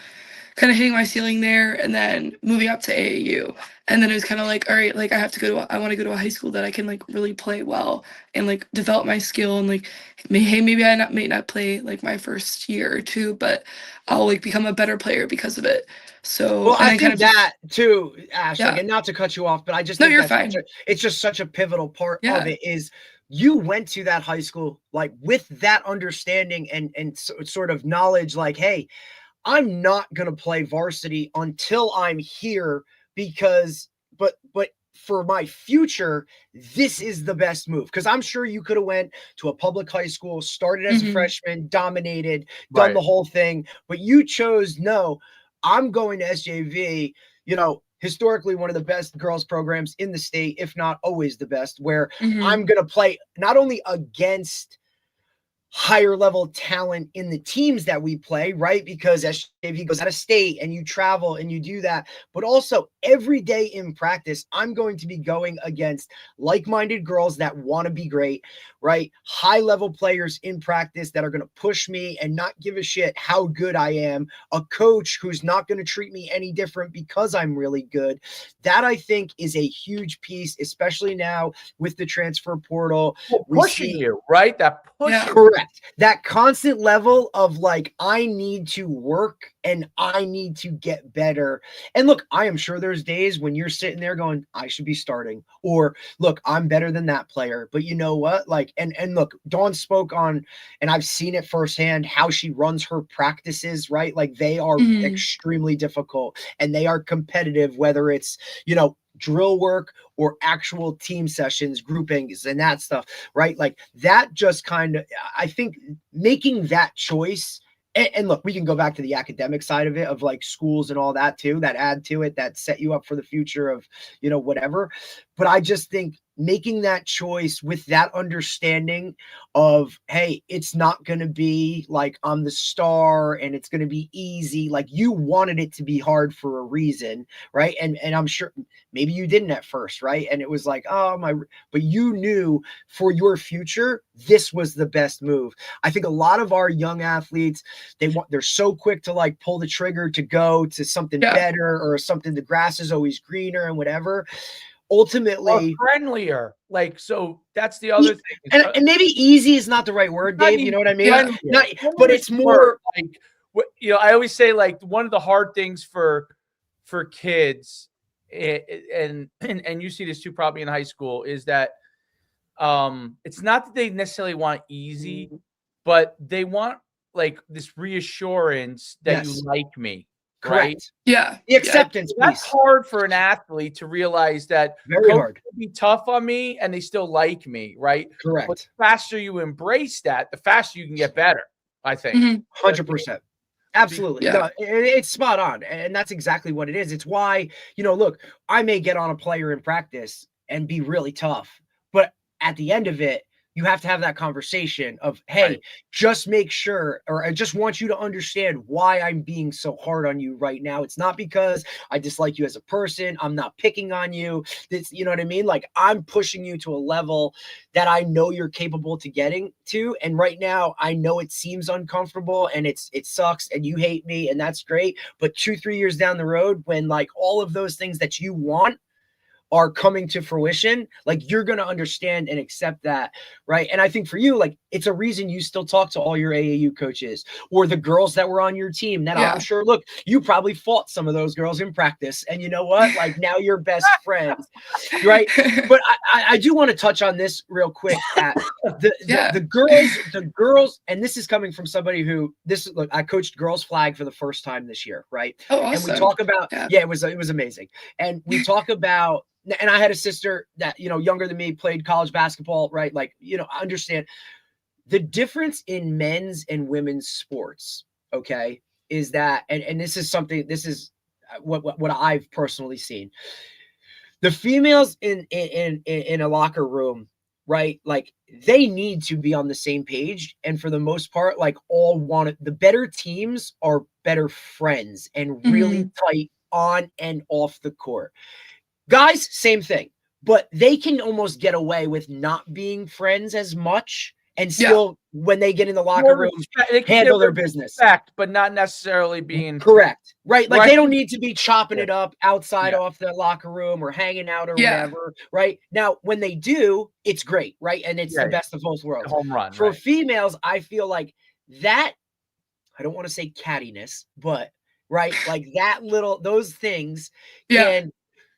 kind of hitting my ceiling there and then moving up to AAU. And then it was kind of like, all right, like I want to go to a high school that I can like really play well and like develop my skill and like, hey, maybe may not play like my first year or two, but I'll like become a better player because of it. So, Well, and I then kind think of just, that too, Ash, like, yeah, and not to cut you off, but I just no, think you're that's fine. it's just such a pivotal part Yeah. of it is you went to that high school like with that understanding and sort of knowledge, like, hey, I'm not going to play varsity until I'm here because, but for my future, this is the best move. Because I'm sure you could have went to a public high school, started as a freshman, dominated, done the whole thing, but you chose no. I'm going to SJV. Historically one of the best girls programs in the state, if not always the best, where I'm going to play not only against higher level talent in the teams that we play, right? Because SJV goes out of state and you travel and you do that, but also every day in practice, I'm going to be going against like-minded girls that want to be great, right? High level players in practice that are going to push me and not give a shit how good I am. A coach who's not going to treat me any different because I'm really good. That I think is a huge piece, especially now with the transfer portal. Well, pushing you, right? That push. Yeah. Correct. That constant level of like, I need to work and I need to get better. And look, I am sure there's days when you're sitting there going, I should be starting, or look, I'm better than that player. But you know what? Like, and look, Dawn spoke on, and I've seen it firsthand, how she runs her practices, right? Like they are extremely difficult and they are competitive, whether it's, drill work or actual team sessions, groupings and that stuff, right? Like that just kind of, I think making that choice, and look, we can go back to the academic side of it, of like schools and all that too, that add to it, that set you up for the future of, whatever. But I just think making that choice with that understanding of, hey, it's not going to be like I'm the star and it's going to be easy. Like you wanted it to be hard for a reason, right? And I'm sure maybe you didn't at first, right? And it was like, but you knew for your future, this was the best move. I think a lot of our young athletes, they're so quick to like pull the trigger to go to something better or something. The grass is always greener and whatever. Ultimately, or friendlier. Like, so that's the other thing. And maybe easy is not the right word, Dave. You know what I mean? But it's more like, I always say like one of the hard things for kids, and you see this too probably in high school, is that it's not that they necessarily want easy, but they want like this reassurance that you like me. Correct. Right? Yeah. The acceptance piece. That's hard for an athlete to realize that very hard. Coach can be tough on me and they still like me, right? Correct. But the faster you embrace that, the faster you can get better, I think. 100%. Absolutely. Yeah. No, it's spot on. And that's exactly what it is. It's why, look, I may get on a player in practice and be really tough, but at the end of it, you have to have that conversation of, hey, just make sure, or I just want you to understand why I'm being so hard on you right now. It's not because I dislike you as a person. I'm not picking on you. You know what I mean? Like I'm pushing you to a level that I know you're capable to getting to. And right now I know it seems uncomfortable and it sucks and you hate me and that's great. But 2-3 years down the road, when like all of those things that you want are coming to fruition, like you're going to understand and accept that, right? And I think for you, like it's a reason you still talk to all your AAU coaches or the girls that were on your team that I'm sure, look, you probably fought some of those girls in practice and you know what, like now you're best friends, right? But I do want to touch on this real quick at the girls, and this is coming from somebody who look, I coached girls flag for the first time this year, right? Oh, awesome. And we talk about, it was amazing. And we talk about, and I had a sister that, younger than me, played college basketball, right? Like, I understand the difference in men's and women's sports, okay, is that, and this is something, this is what I've personally seen. The females in a locker room, right? Like they need to be on the same page, and for the most part, like all want the better teams are better friends and really tight on and off the court. Guys, same thing, but they can almost get away with not being friends as much and still, when they get in the locker room, handle their business. Respect, but not necessarily being correct. Right. Like right. They don't need to be chopping it up outside off the locker room or hanging out or whatever. Right. Now, when they do, it's great. Right. And it's the best of both worlds. Home run. For females, I feel like that, I don't want to say cattiness, but right. Like that little, those things can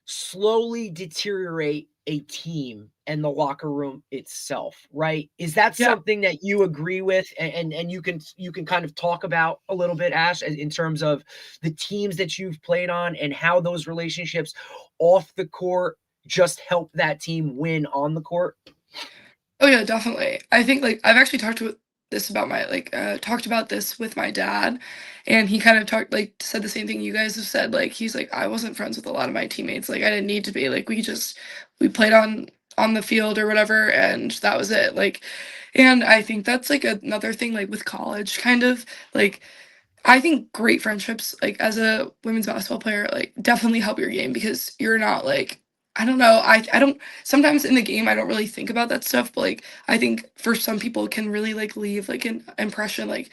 slowly deteriorate a team and the locker room itself, right? Is that something that you agree with, and you can kind of talk about a little bit, Ash, in terms of the teams that you've played on and how those relationships off the court just help that team win on the court? Oh yeah, definitely. I think like I've actually talked about this with my dad, and he kind of said the same thing you guys have said. Like he's like, I wasn't friends with a lot of my teammates. Like I didn't need to be. Like we played on the field or whatever, and that was it. Like, and I think that's like another thing, like with college, kind of like I think great friendships, like as a women's basketball player, like definitely help your game, because you're not like, I don't know. I don't, sometimes in the game I don't really think about that stuff, but like I think for some people it can really like leave like an impression, like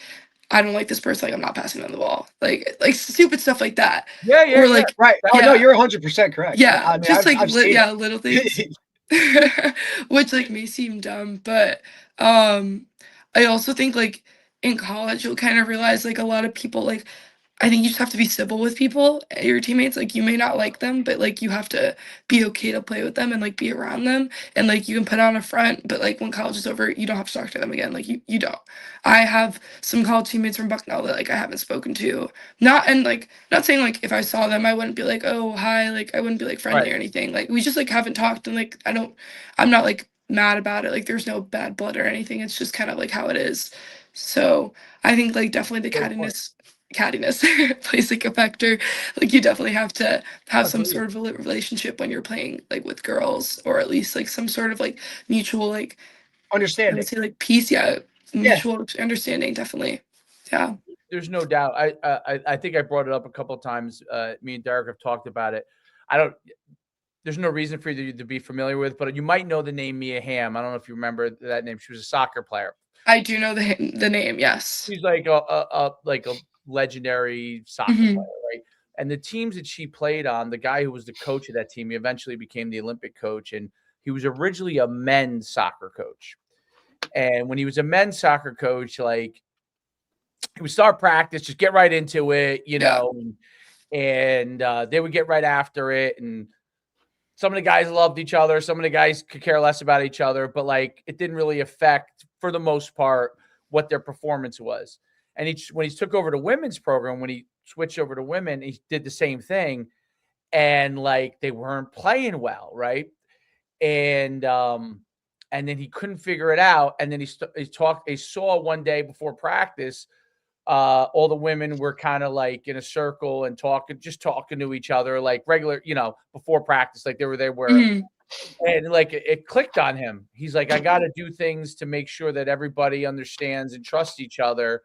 I don't like this person, like I'm not passing them the ball, like stupid stuff like that. Or like right. Oh no, you're 100% correct. Yeah, I mean, just I've seen it. little things, which like may seem dumb, but I also think like in college you'll kind of realize like a lot of people, like I think you just have to be civil with people, your teammates. Like you may not like them, but like you have to be okay to play with them and like be around them. And like you can put on a front, but like when college is over, you don't have to talk to them again. Like you don't. I have some college teammates from Bucknell that like I haven't spoken to. Not saying like if I saw them I wouldn't be like, oh hi, like I wouldn't be like friendly or anything. Like we just like haven't talked, and like I'm not like mad about it. Like there's no bad blood or anything. It's just kind of like how it is. So I think like definitely the cattiness plays like a factor. Like you definitely have to have some sort of a relationship when you're playing like with girls, or at least like some sort of like mutual like understanding. I would say like peace, mutual understanding, definitely. Yeah. There's no doubt. I think I brought it up a couple of times. Me and Derek have talked about it. There's no reason for you to be familiar with, but you might know the name Mia Hamm. I don't know if you remember that name. She was a soccer player. I do know the name. Yes. She's like a legendary soccer player, right? And the teams that she played on, the guy who was the coach of that team, he eventually became the Olympic coach, and he was originally a men's soccer coach. And when he was a men's soccer coach, like he would start practice, just get right into it, and they would get right after it. And some of the guys loved each other. Some of the guys could care less about each other, but like it didn't really affect, for the most part, what their performance was. And when he took over the women's program, when he switched over to women, he did the same thing. And like they weren't playing well, right? And then he couldn't figure it out. And then he saw one day before practice, all the women were kind of like in a circle and just talking to each other, like regular, before practice, like they were there where, and like it clicked on him. He's like, I got to do things to make sure that everybody understands and trusts each other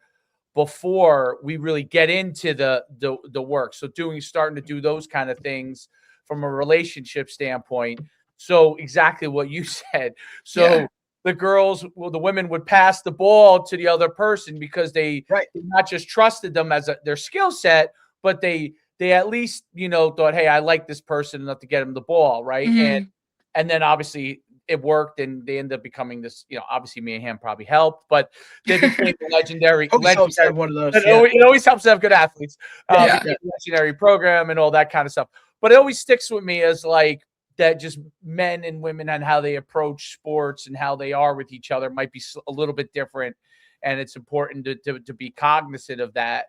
before we really get into the work. So starting to do those kind of things from a relationship standpoint. So exactly what you said. So the women would pass the ball to the other person because they not just trusted them as their skill set, but they at least, thought, hey, I like this person enough to get him the ball. Right. And then obviously it worked, and they ended up becoming this, obviously Mia Hamm probably helped, but they became legendary. One of those. It always helps to have good athletes. Legendary program and all that kind of stuff. But it always sticks with me as like that, just men and women and how they approach sports and how they are with each other might be a little bit different. And it's important to be cognizant of that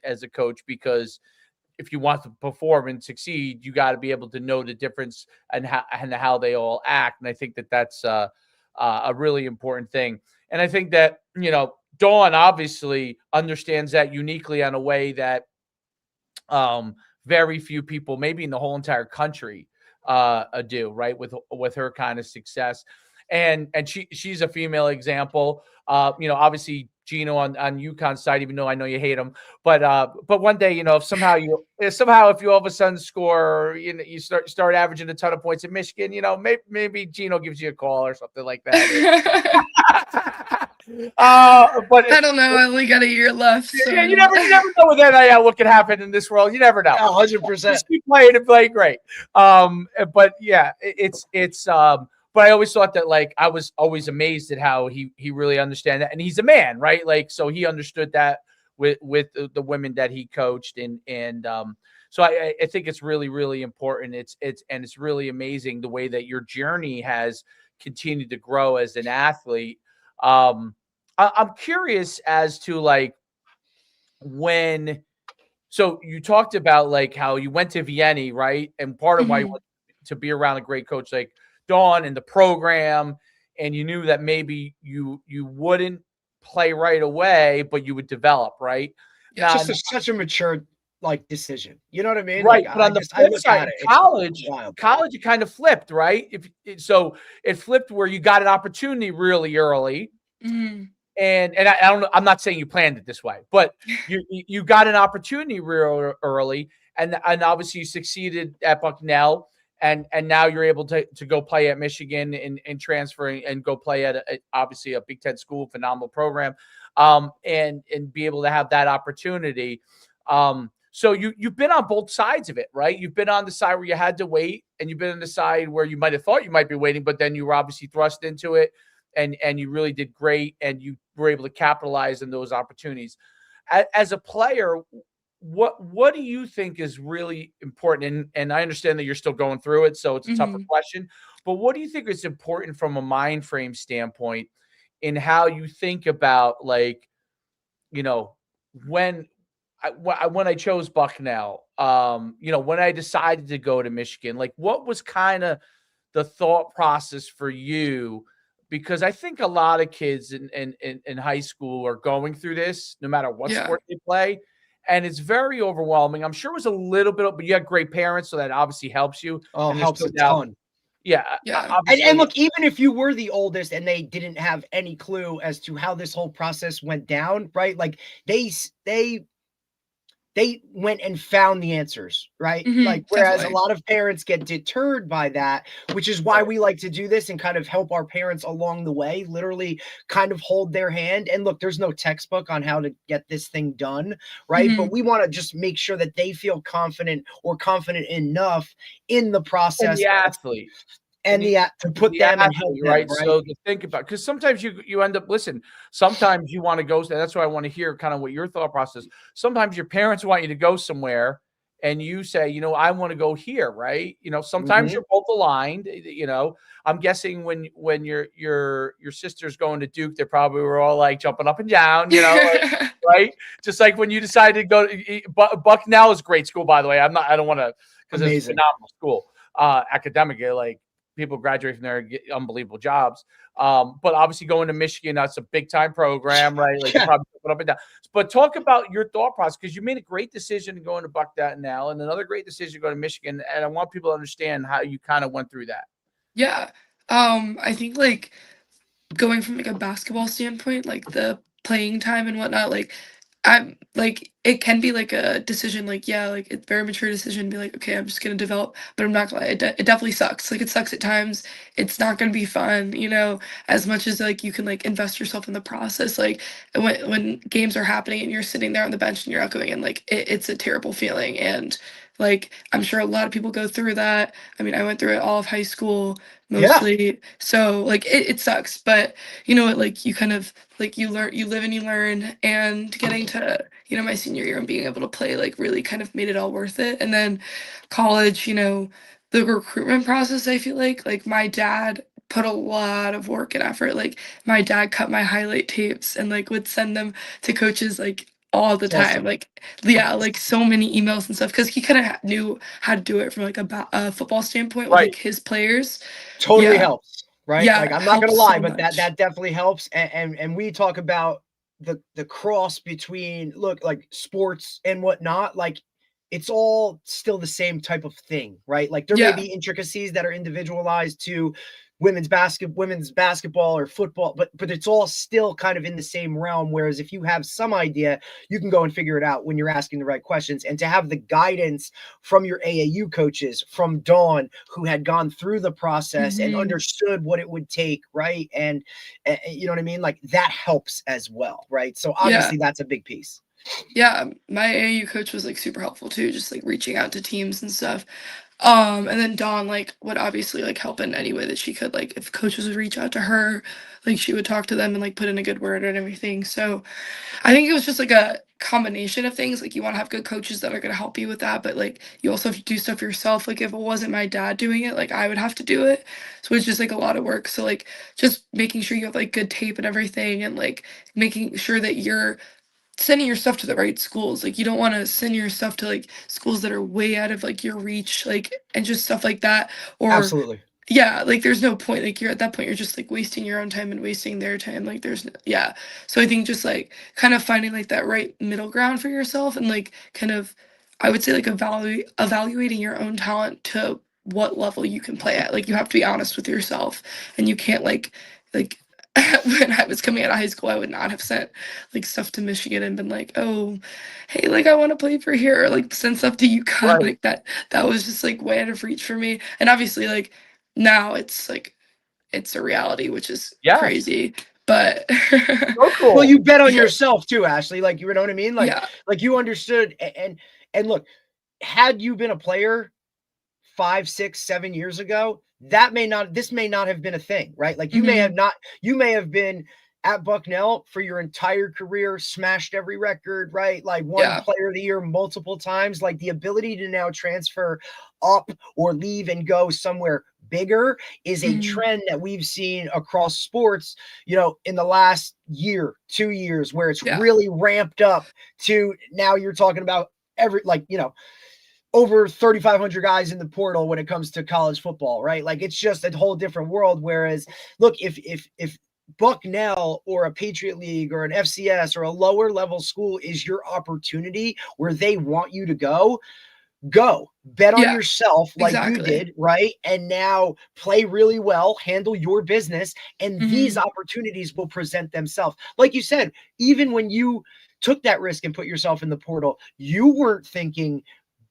as a coach, because if you want to perform and succeed, you got to be able to know the difference and how they all act. And I think that's a really important thing. And I think that, Dawn obviously understands that uniquely in a way that very few people, maybe in the whole entire country, do, right, with her kind of success. And she's a female example. Obviously Gino on UConn's side, even though I know you hate him, but one day, if you all of a sudden score, you start averaging a ton of points in Michigan, maybe Gino gives you a call or something like that. But I don't know. I only got a year left, so yeah, you never know with NIL what can happen in this world. You never know. 100%. Just keep playing and play great. But yeah, it's but I always thought that, like, I was always amazed at how he really understand that, and he's a man, right? Like, so he understood that with the women that he coached, and so I think it's really, really important. It's really amazing the way that your journey has continued to grow as an athlete. I'm curious as to, like, so you talked about, like, how you went to Vienna, right? And part of why you Mhm. went to be around a great coach like Dawn and the program, and you knew that maybe you wouldn't play right away, but you would develop, right? Yeah. Now, Just such a mature decision. You know what I mean? right, Like but on the I flip look side, at in it, it's wild. college, it kind of flipped, right? So it flipped where you got an opportunity really early. Mhm. And I don't know, I'm not saying you planned it this way, but you got an opportunity real early, and obviously you succeeded at Bucknell, and now you're able to go play at Michigan and transfer and go play at obviously a Big Ten school, phenomenal program, and be able to have that opportunity. So you've been on both sides of it, right? You've been on the side where you had to wait, and you've been on the side where you might have thought you might be waiting, but then you were obviously thrust into it, and you really did great, and you were able to capitalize on those opportunities. As a player, what do you think is really important? And I understand that you're still going through it, so it's a tougher Mhm. question. But what do you think is important from a mind frame standpoint in how you think about, like, you know, when when I chose Bucknell, when I decided to go to Michigan, like, what was kind of the thought process for you? Because I think a lot of kids in high school are going through this, no matter what Yeah. sport they play, and it's very overwhelming. I'm sure it was a little bit, but you had great parents, so that obviously helps you. Oh, And there's helps no a doubt, ton. yeah, Yeah. And obviously, look, even if you were the oldest and they didn't have any clue as to how this whole process went down, right? Like they went and found the answers, right? Like, Mhm. whereas a Definitely. lot of parents get deterred by that, which is why we like to do this and kind of help our parents along the way, literally kind of hold their hand. And look, there's no textbook on how to get this thing done, right? But Mhm. we want to just make sure that they feel confident or confident enough in the and process the athlete. and to put The them and help athlete, them, right? right? So to think about, because sometimes you end up, listen, sometimes you want to go. That's why I want to hear kind of what your thought process. Sometimes your parents want you to go somewhere, and you say, I want to go here, right? Sometimes Mhm. you're both aligned. I'm guessing when your sister's going to Duke, they probably were all like jumping up and down, like, right? Just like when you decided to go to Bucknell is a great school, by the way. I don't want to, because it's a Amazing. phenomenal school, academically, like, people graduate from there and get unbelievable jobs. But obviously going to Michigan, that's a big time program, right? Like, you Yeah. probably put up and down. But talk about your thought process, because you made a great decision going to Bucknell now, and another great decision to go to Michigan. And I want people to understand how you kind of went through that. Yeah. I think, like, going from, like, a basketball standpoint, like, the playing time and whatnot, like, I'm like, it can be like a decision, like, yeah, like, it's very mature decision to be like, okay, I'm just gonna develop, but I'm not gonna, it definitely sucks. Like, it sucks at times. It's not gonna be fun, as much as, like, you can, like, invest yourself in the process. Like, when games are happening and you're sitting there on the bench and you're not going in, like, it's a terrible feeling. And, like, I'm sure a lot of people go through that. I mean, I went through it all of high school Yeah. mostly. So, like, it sucks, but you know what, like, you kind of, like, you live and you learn, and getting to, my senior year and being able to play, like, really kind of made it all worth it. And then college, the recruitment process, I feel like my dad put a lot of work and effort. Like, my dad cut my highlight tapes and, like, would send them to coaches, like, all the It's time. awesome. Like, yeah, like, so many emails and stuff, because he kind of knew how to do it from, like, a football standpoint with, Right. like, his players. Totally Yeah. helps, right? Yeah, Like it I'm not gonna helps lie, so but that much. definitely helps. And we talk about the cross between like sports and whatnot. Like it's all still the same type of thing, right? Like there may Yeah. be intricacies that are individualized to women's basketball or football, but it's all still kind of in the same realm. Whereas if you have some idea, you can go and figure it out when you're asking the right questions. And to have the guidance from your AAU coaches, from Dawn, who had gone through the process and Mhm. understood what it would take, right? And you know what I mean? Like that helps as well, right? So Yeah. obviously that's a big piece. Yeah, my AAU coach was like super helpful too, just like reaching out to teams and stuff. And then Dawn like would obviously like help in any way that she could. Like if coaches would reach out to her, like she would talk to them and like put in a good word and everything. So I think it was just like a combination of things. Like you want to have good coaches that are gonna help you with that, but like you also have to do stuff yourself. Like if it wasn't my dad doing it, like I would have to do it. So it's just like a lot of work. So like just making sure you have like good tape and everything, and like making sure that you're sending your stuff to the right schools. Like you don't want to send your stuff to like schools that are way out of like your reach, like and just stuff like that. Or Absolutely. yeah, like there's no point. Like you're at that point, you're just like wasting your own time and wasting their time. Like yeah. So I think just like kind of finding like that right middle ground for yourself and like kind of, I would say like evaluating your own talent to what level you can play at. Like you have to be honest with yourself, and you can't like when I was coming out of high school, I would not have sent like stuff to Michigan and been like, oh, hey, like I want to play for here, or like send stuff to UConn. Right. Like that was just like way out of reach for me. And obviously like now it's like it's a reality, which is Yes. crazy. But So Well, cool. you bet on yeah, yourself too, Ashley. Like you know what I mean? yeah, Like you understood and look, had you been a player 5, 6, 7 years ago, this may not have been a thing, right? Like hmm, you may have been at Bucknell for your entire career, smashed every record, right? Like won yeah, player of the year multiple times. Like the ability to now transfer up or leave and go somewhere bigger is a hmm, trend that we've seen across sports, in the last year, 2 years, where it's yeah, really ramped up to now you're talking about over 3,500 guys in the portal when it comes to college football, right? Like it's just a whole different world. Whereas, look, if Bucknell or a Patriot League or an FCS or a lower level school is your opportunity where they want you to go bet on yeah, yourself like you exactly. did, right? And now play really well, handle your business, and these Hmm, opportunities will present themselves. Like you said, even when you took that risk and put yourself in the portal, you weren't thinking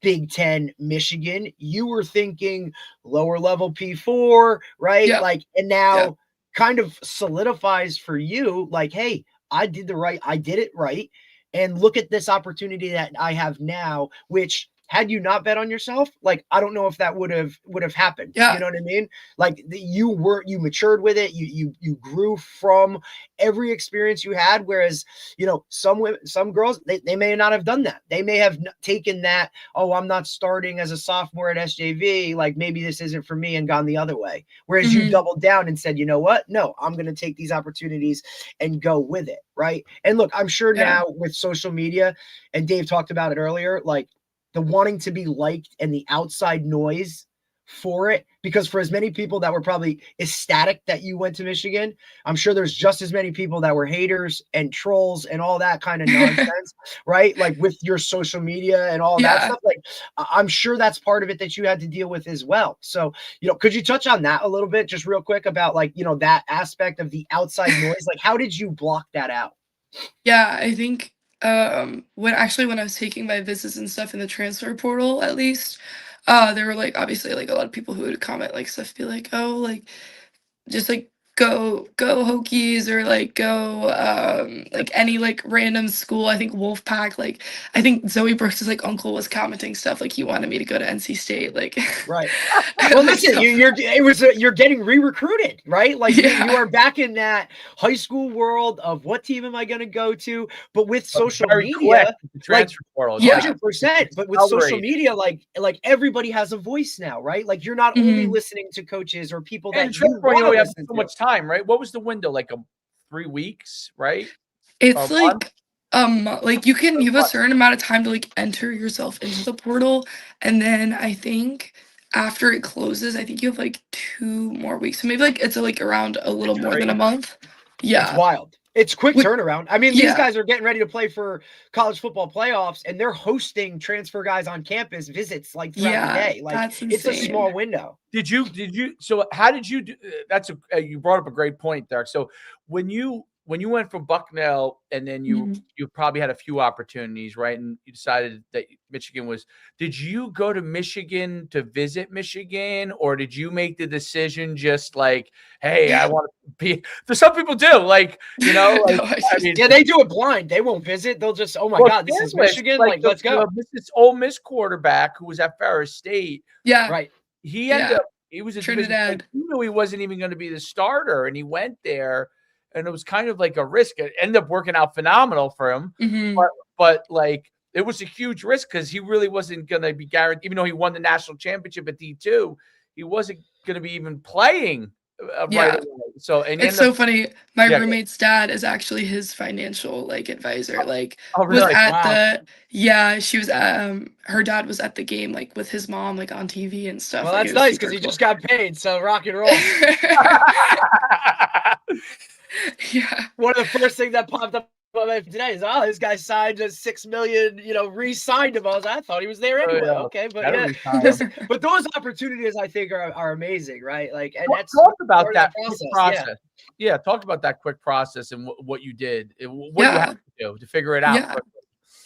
Big Ten, Michigan. You were thinking lower level P4, right? yeah, Like, and yeah, now kind of solidifies for you, like, hey, I did it right. And look at this opportunity that I have now, which had you not bet on yourself, like I don't know if that would have happened. You yeah. know what I mean? Like you matured with it. You grew from every experience you had. Whereas some girls they may not have done that. They may have taken that. Oh, I'm not starting as a sophomore at SJV. Like maybe this isn't for me, and gone the other way. Whereas you Hmm, doubled down and said, you know what? No, I'm going to take these opportunities and go with it. Right. And look, I'm sure yeah, now with social media, and Dave talked about it earlier, like the wanting to be liked and the outside noise for it. Because for as many people that were probably ecstatic that you went to Michigan, I'm sure there's just as many people that were haters and trolls and all that kind of nonsense, right? Like with your social media and all that yeah. stuff. Like I'm sure that's part of it that you had to deal with as well. So, could you touch on that a little bit, just real quick, about like, that aspect of the outside noise? Like, how did you block that out? Yeah, I think when I was taking my visits and stuff in the transfer portal at least, there were like obviously like a lot of people who would comment like stuff, be like, oh, like just like go Hokies, or like go like any like random school. I think Wolfpack, like I think Zoe Brooks' like uncle was commenting stuff like he wanted me to go to NC State, like Right. Well, like listen, stuff. you're getting re-recruited, right? Like you Yeah. are back in that high school world of what team am I going to go to? But with But social very quick media, with the like transfer portal. It's like 100%. it's But with social accelerated. media, like everybody has a voice now, right? Like you're not only Hmm. listening to coaches or people And the that you transfer portal, want to we have listen so to. much time, right? What was the window? Like 3 weeks, right? Or It's a month? like like you have a certain amount of time to like enter yourself into the portal, and then I think after it closes, I think you have like 2 more weeks. So maybe like it's like around a little It's more than a great. month. It's Yeah. wild. It's quick Which, turnaround. I mean, these yeah. guys are getting ready to play for college football playoffs, and they're hosting transfer guys on campus visits like throughout the Yeah. day. Like That's it's a insane. small window. Did you so how did you do that's you brought up a great point, Derek. So when you went from Bucknell and then you probably had a few opportunities, right? And you decided that Michigan was, did you go to Michigan to visit Michigan, or did you make the decision just like, hey, I want to be, there's some people do, like, you know, like, No, I mean, Yeah, they do it blind. They won't visit. They'll just, oh my well, God, this is Stanley, Michigan. Like, let's go. This Ole Miss quarterback who was at Ferris State, yeah. Right. he ended Yeah. up, he was a division, Trinidad. he knew he wasn't even going to be the starter, and he went there, and it was kind of like a risk. It ended up working out phenomenal for him, but like it was a huge risk because he really wasn't going to be guaranteed. Even though he won the national championship at D2, he wasn't going to be even playing right away. So, and It's end up, so funny. My yeah. roommate's dad is actually his financial like advisor. Like Oh, was really? at Wow. the yeah, she was her dad was at the game like with his mom like on TV and stuff. Well, Like that's it was nice super because he cool. just got paid. So rock and roll. Yeah. One of the first things that popped up today is, oh, this guy signed a $6 million, re-signed him. I thought he was there Oh, anyway. yeah. Okay, but Better yeah, retire. listen, but those opportunities I think are amazing, right? Like, and that's Talk about part of that the quick process. process. Yeah, talk about that quick process and what you did, what you Yeah. had to do to figure it out. Yeah.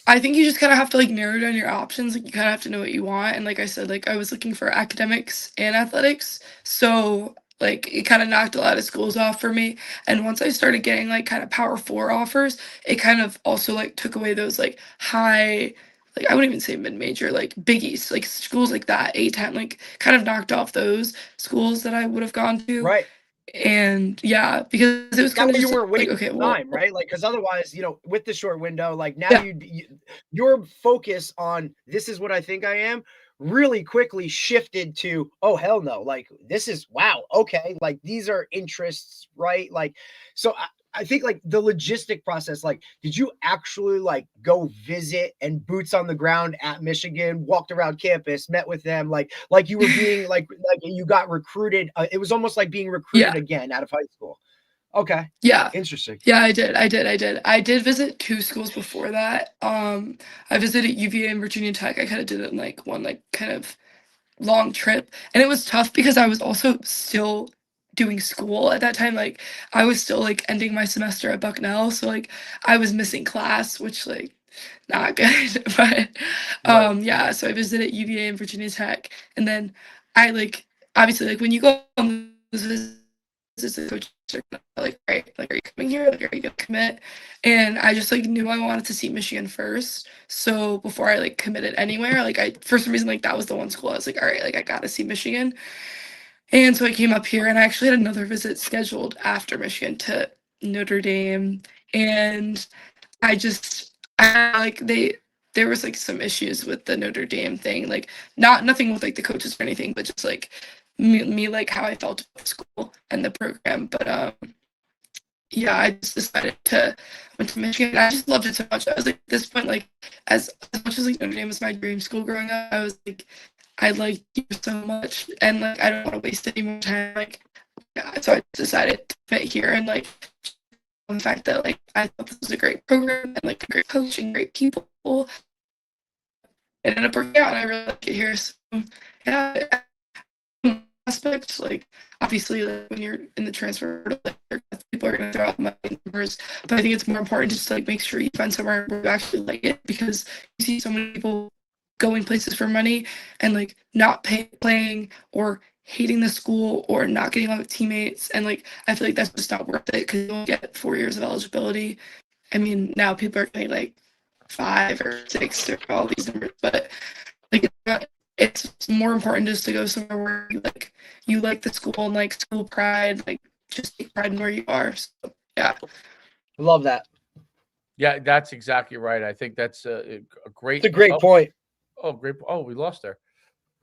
I think you just kind of have to like narrow down your options. Like you kind of have to know what you want. And like I said, like I was looking for academics and athletics. So like it kind of knocked a lot of schools off for me. And once I started getting like kind of power four offers, it kind of also like took away those like high, like I wouldn't even say mid-major, like biggies, like schools like that, A10, like kind of knocked off those schools that I would have gone to. Right. And yeah, because it was That kind of way you just weren't like, wasting okay, well, time, right? Like, because otherwise, with the short window, like now yeah, your focus on this is what I think I am really quickly shifted to, oh hell no, like this is wow, okay, like these are interests, right? Like, so I think like the logistic process, like, did you actually like go visit and boots on the ground at Michigan, walked around campus, met with them, like you were being like you got recruited? It was almost like being recruited yeah, again out of high school. Okay. yeah. Interesting. Yeah, I did. I did visit 2 schools before that. I visited UVA and Virginia Tech. I kind of did it in like one like kind of long trip, and it was tough because I was also still doing school at that time. Like I was still like ending my semester at Bucknell, so like I was missing class, which like not good. But Right. yeah, so I visited UVA and Virginia Tech, and then I like obviously like when you go on those visits, the coaches are like, right, like are you coming here? Like are you gonna commit? And I just like knew I wanted to see Michigan first. So before I like committed anywhere, like I for some reason like that was the one school I was like, all right, like I gotta see Michigan. And so I came up here and I actually had another visit scheduled after Michigan to Notre Dame. And I like there was like some issues with the Notre Dame thing, like nothing with like the coaches or anything, but just like me like how I felt about school and the program. But yeah, I just decided to went to Michigan. I just loved it so much. I was like at this point, like as much as like Notre Dame was my dream school growing up, I was like, I like you so much, and like I don't want to waste any more time. Like, yeah, so I decided to fit here, and like the fact that like I thought this was a great program and like a great coach and great people, it ended up working out, and I really like it here. So yeah, aspect, like obviously like when you're in the transfer portal, like, people are going to throw out money numbers, but I think it's more important just to like make sure you find somewhere where you actually like it, because you see so many people going places for money and like not playing or hating the school or not getting along with teammates, and like I feel like that's just not worth it because you don't get 4 years of eligibility. I mean now people are getting like 5 or 6 or all these numbers, but like it's more important just to go somewhere where you like the school and like school pride, like just take pride in where you are. So yeah. Love that. Yeah, that's exactly right. I think that's a great. It's a great point. Oh, great. Oh, we lost her.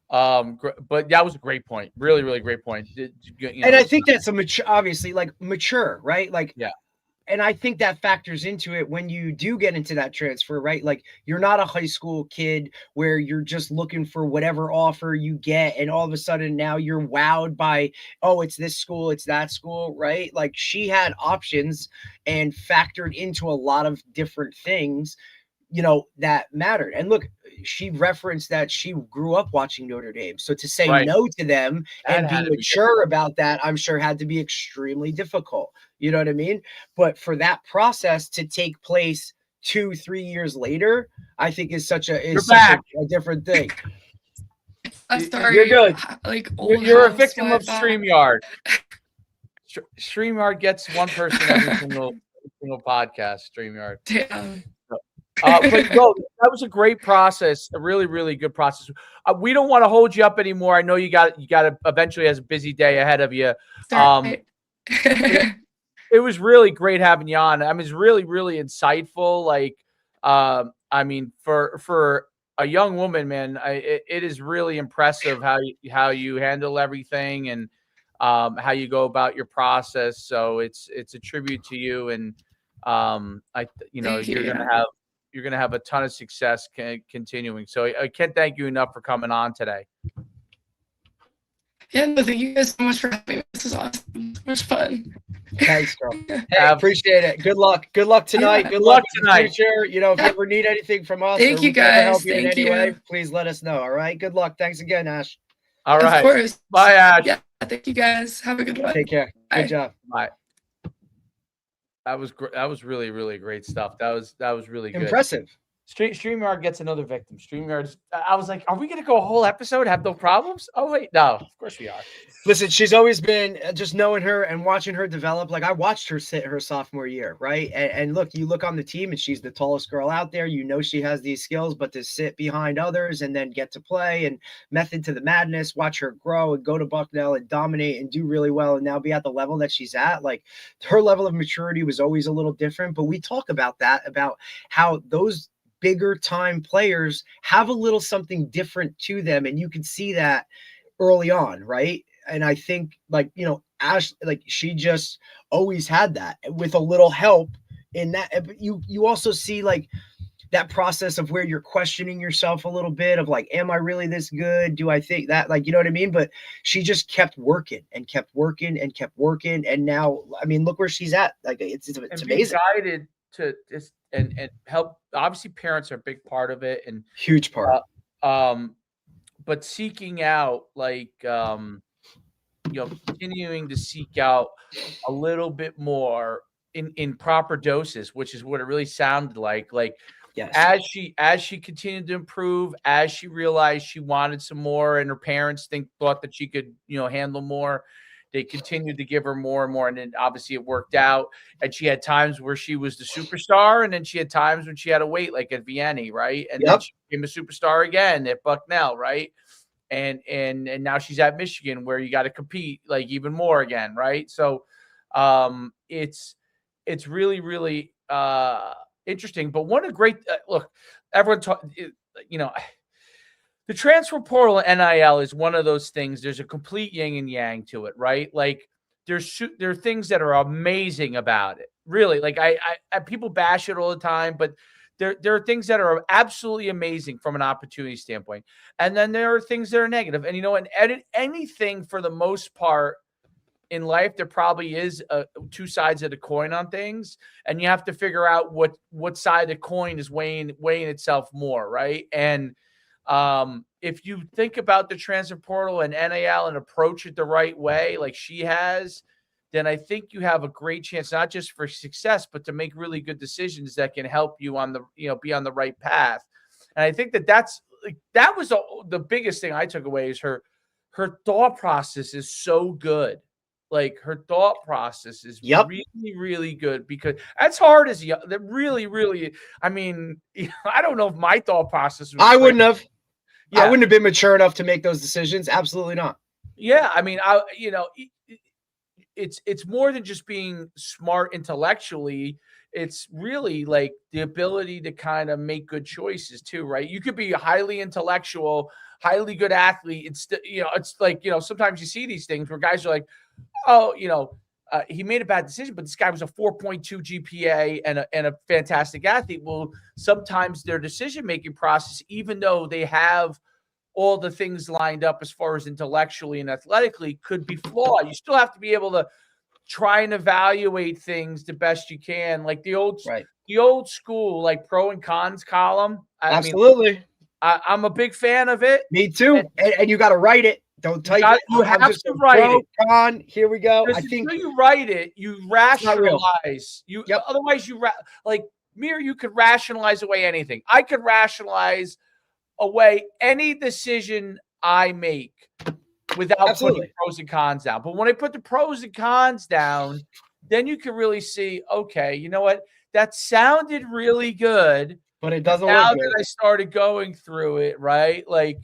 But that was a great point. Really, really great point. And I think that's obviously like mature, right? Like, yeah. And I think that factors into it when you do get into that transfer, right? Like you're not a high school kid where you're just looking for whatever offer you get. And all of a sudden now you're wowed by, oh, it's this school, it's that school, right? Like she had options and factored into a lot of different things, that mattered. And look, she referenced that she grew up watching Notre Dame. So to say Right. no to them That and had be to be mature about that, I'm sure had to be extremely difficult. You know what I mean? But for that process to take place 2-3 years later, I think is such a You're back. different thing. I'm You're sorry, good. like old You're a house victim of Wi-Fi. StreamYard. StreamYard gets one person every single podcast. StreamYard. Damn. But no, that was a great process, a really, really good process. We don't want to hold you up anymore. I know you got to eventually has a busy day ahead of you. Sorry. It was really great having you on. I mean, it's really, really insightful. Like, I mean, for a young woman, man, it is really impressive how you handle everything and how you go about your process. So it's a tribute to you, and Thank you, you're gonna have a ton of success continuing. So I can't thank you enough for coming on today. Yeah, no, thank you guys so much for having me. This is awesome. So much fun. Thanks, girl. Hey, appreciate it. Good luck. Good luck tonight. Good luck in the future. You know, if you ever need anything from us Thank or you we can ever guys. help you in Thank any way, you. please let us know. All right. Good luck. Thanks again, Ash. All right. Of course. Bye, Ash. Yeah, thank you guys. Have a good one. Take care. Bye. Good job. Bye. That was great. That was really, really great stuff. That was really good. Impressive. StreamYard gets another victim. StreamYard. I was like, are we going to go a whole episode, have no problems? Oh, wait. No, of course we are. Listen, she's always been just knowing her and watching her develop. Like I watched her sit her sophomore year, right? And look, you look on the team and she's the tallest girl out there. You know she has these skills, but to sit behind others and then get to play and method to the madness, watch her grow and go to Bucknell and dominate and do really well and now be at the level that she's at. Like her level of maturity was always a little different. But we talk about that, about how those bigger time players have a little something different to them. And you can see that early on, right? And I think Ash, like she just always had that with a little help in that. But you also see like that process of where you're questioning yourself a little bit of like, am I really this good? Do I think that, like, you know what I mean? But she just kept working and kept working and kept working. And now, I mean, look where she's at. Like it's amazing. Guided to this and help. Obviously parents are a big part of it and huge part. But seeking out continuing to seek out a little bit more in proper doses, which is what it really sounded like. Like yes. as she continued to improve, as she realized she wanted some more and her parents thought that she could, handle more, they continued to give her more and more. And then obviously it worked out. And she had times where she was the superstar. And then she had times when she had to wait, like at Vianney, right? And then she became a superstar again at Bucknell, right? And now she's at Michigan where you got to compete like even more again, right? So it's really, really interesting. But one of the great look, everyone the transfer portal and NIL is one of those things. There's a complete yin and yang to it, right? Like there are things that are amazing about it. Really, like I people bash it all the time, but there are things that are absolutely amazing from an opportunity standpoint, and then there are things that are negative. And and anything for the most part in life, there probably is two sides of the coin on things, and you have to figure out what side of the coin is weighing itself more, right? And if you think about the transfer portal and NIL and approach it the right way, like she has, then I think you have a great chance, not just for success, but to make really good decisions that can help you on the, be on the right path. And I think that was the biggest thing I took away is her thought process is so good. Like her thought process is really, really good because that's hard as that really, really, I mean, I don't know if my thought process was I wouldn't have. Yeah. I wouldn't have been mature enough to make those decisions. Absolutely not. Yeah. I mean, it's more than just being smart intellectually. It's really like the ability to kind of make good choices too, right? You could be a highly intellectual, highly good athlete. It's like, sometimes you see these things where guys are like, oh, he made a bad decision, but this guy was a 4.2 GPA and a fantastic athlete. Well, sometimes their decision-making process, even though they have all the things lined up as far as intellectually and athletically, could be flawed. You still have to be able to try and evaluate things the best you can, like the old school, like pro and cons column. Absolutely. I'm a big fan of it. Me too. And you got to write it. Don't type it. You have to write it. Con, here we go. I think until you write it, you rationalize. Otherwise, like me or you could rationalize away anything. I could rationalize away any decision I make without putting pros and cons down. But when I put the pros and cons down, then you can really see, okay, you know what? That sounded really good, but it doesn't now look good. That I started going through it, right? Like,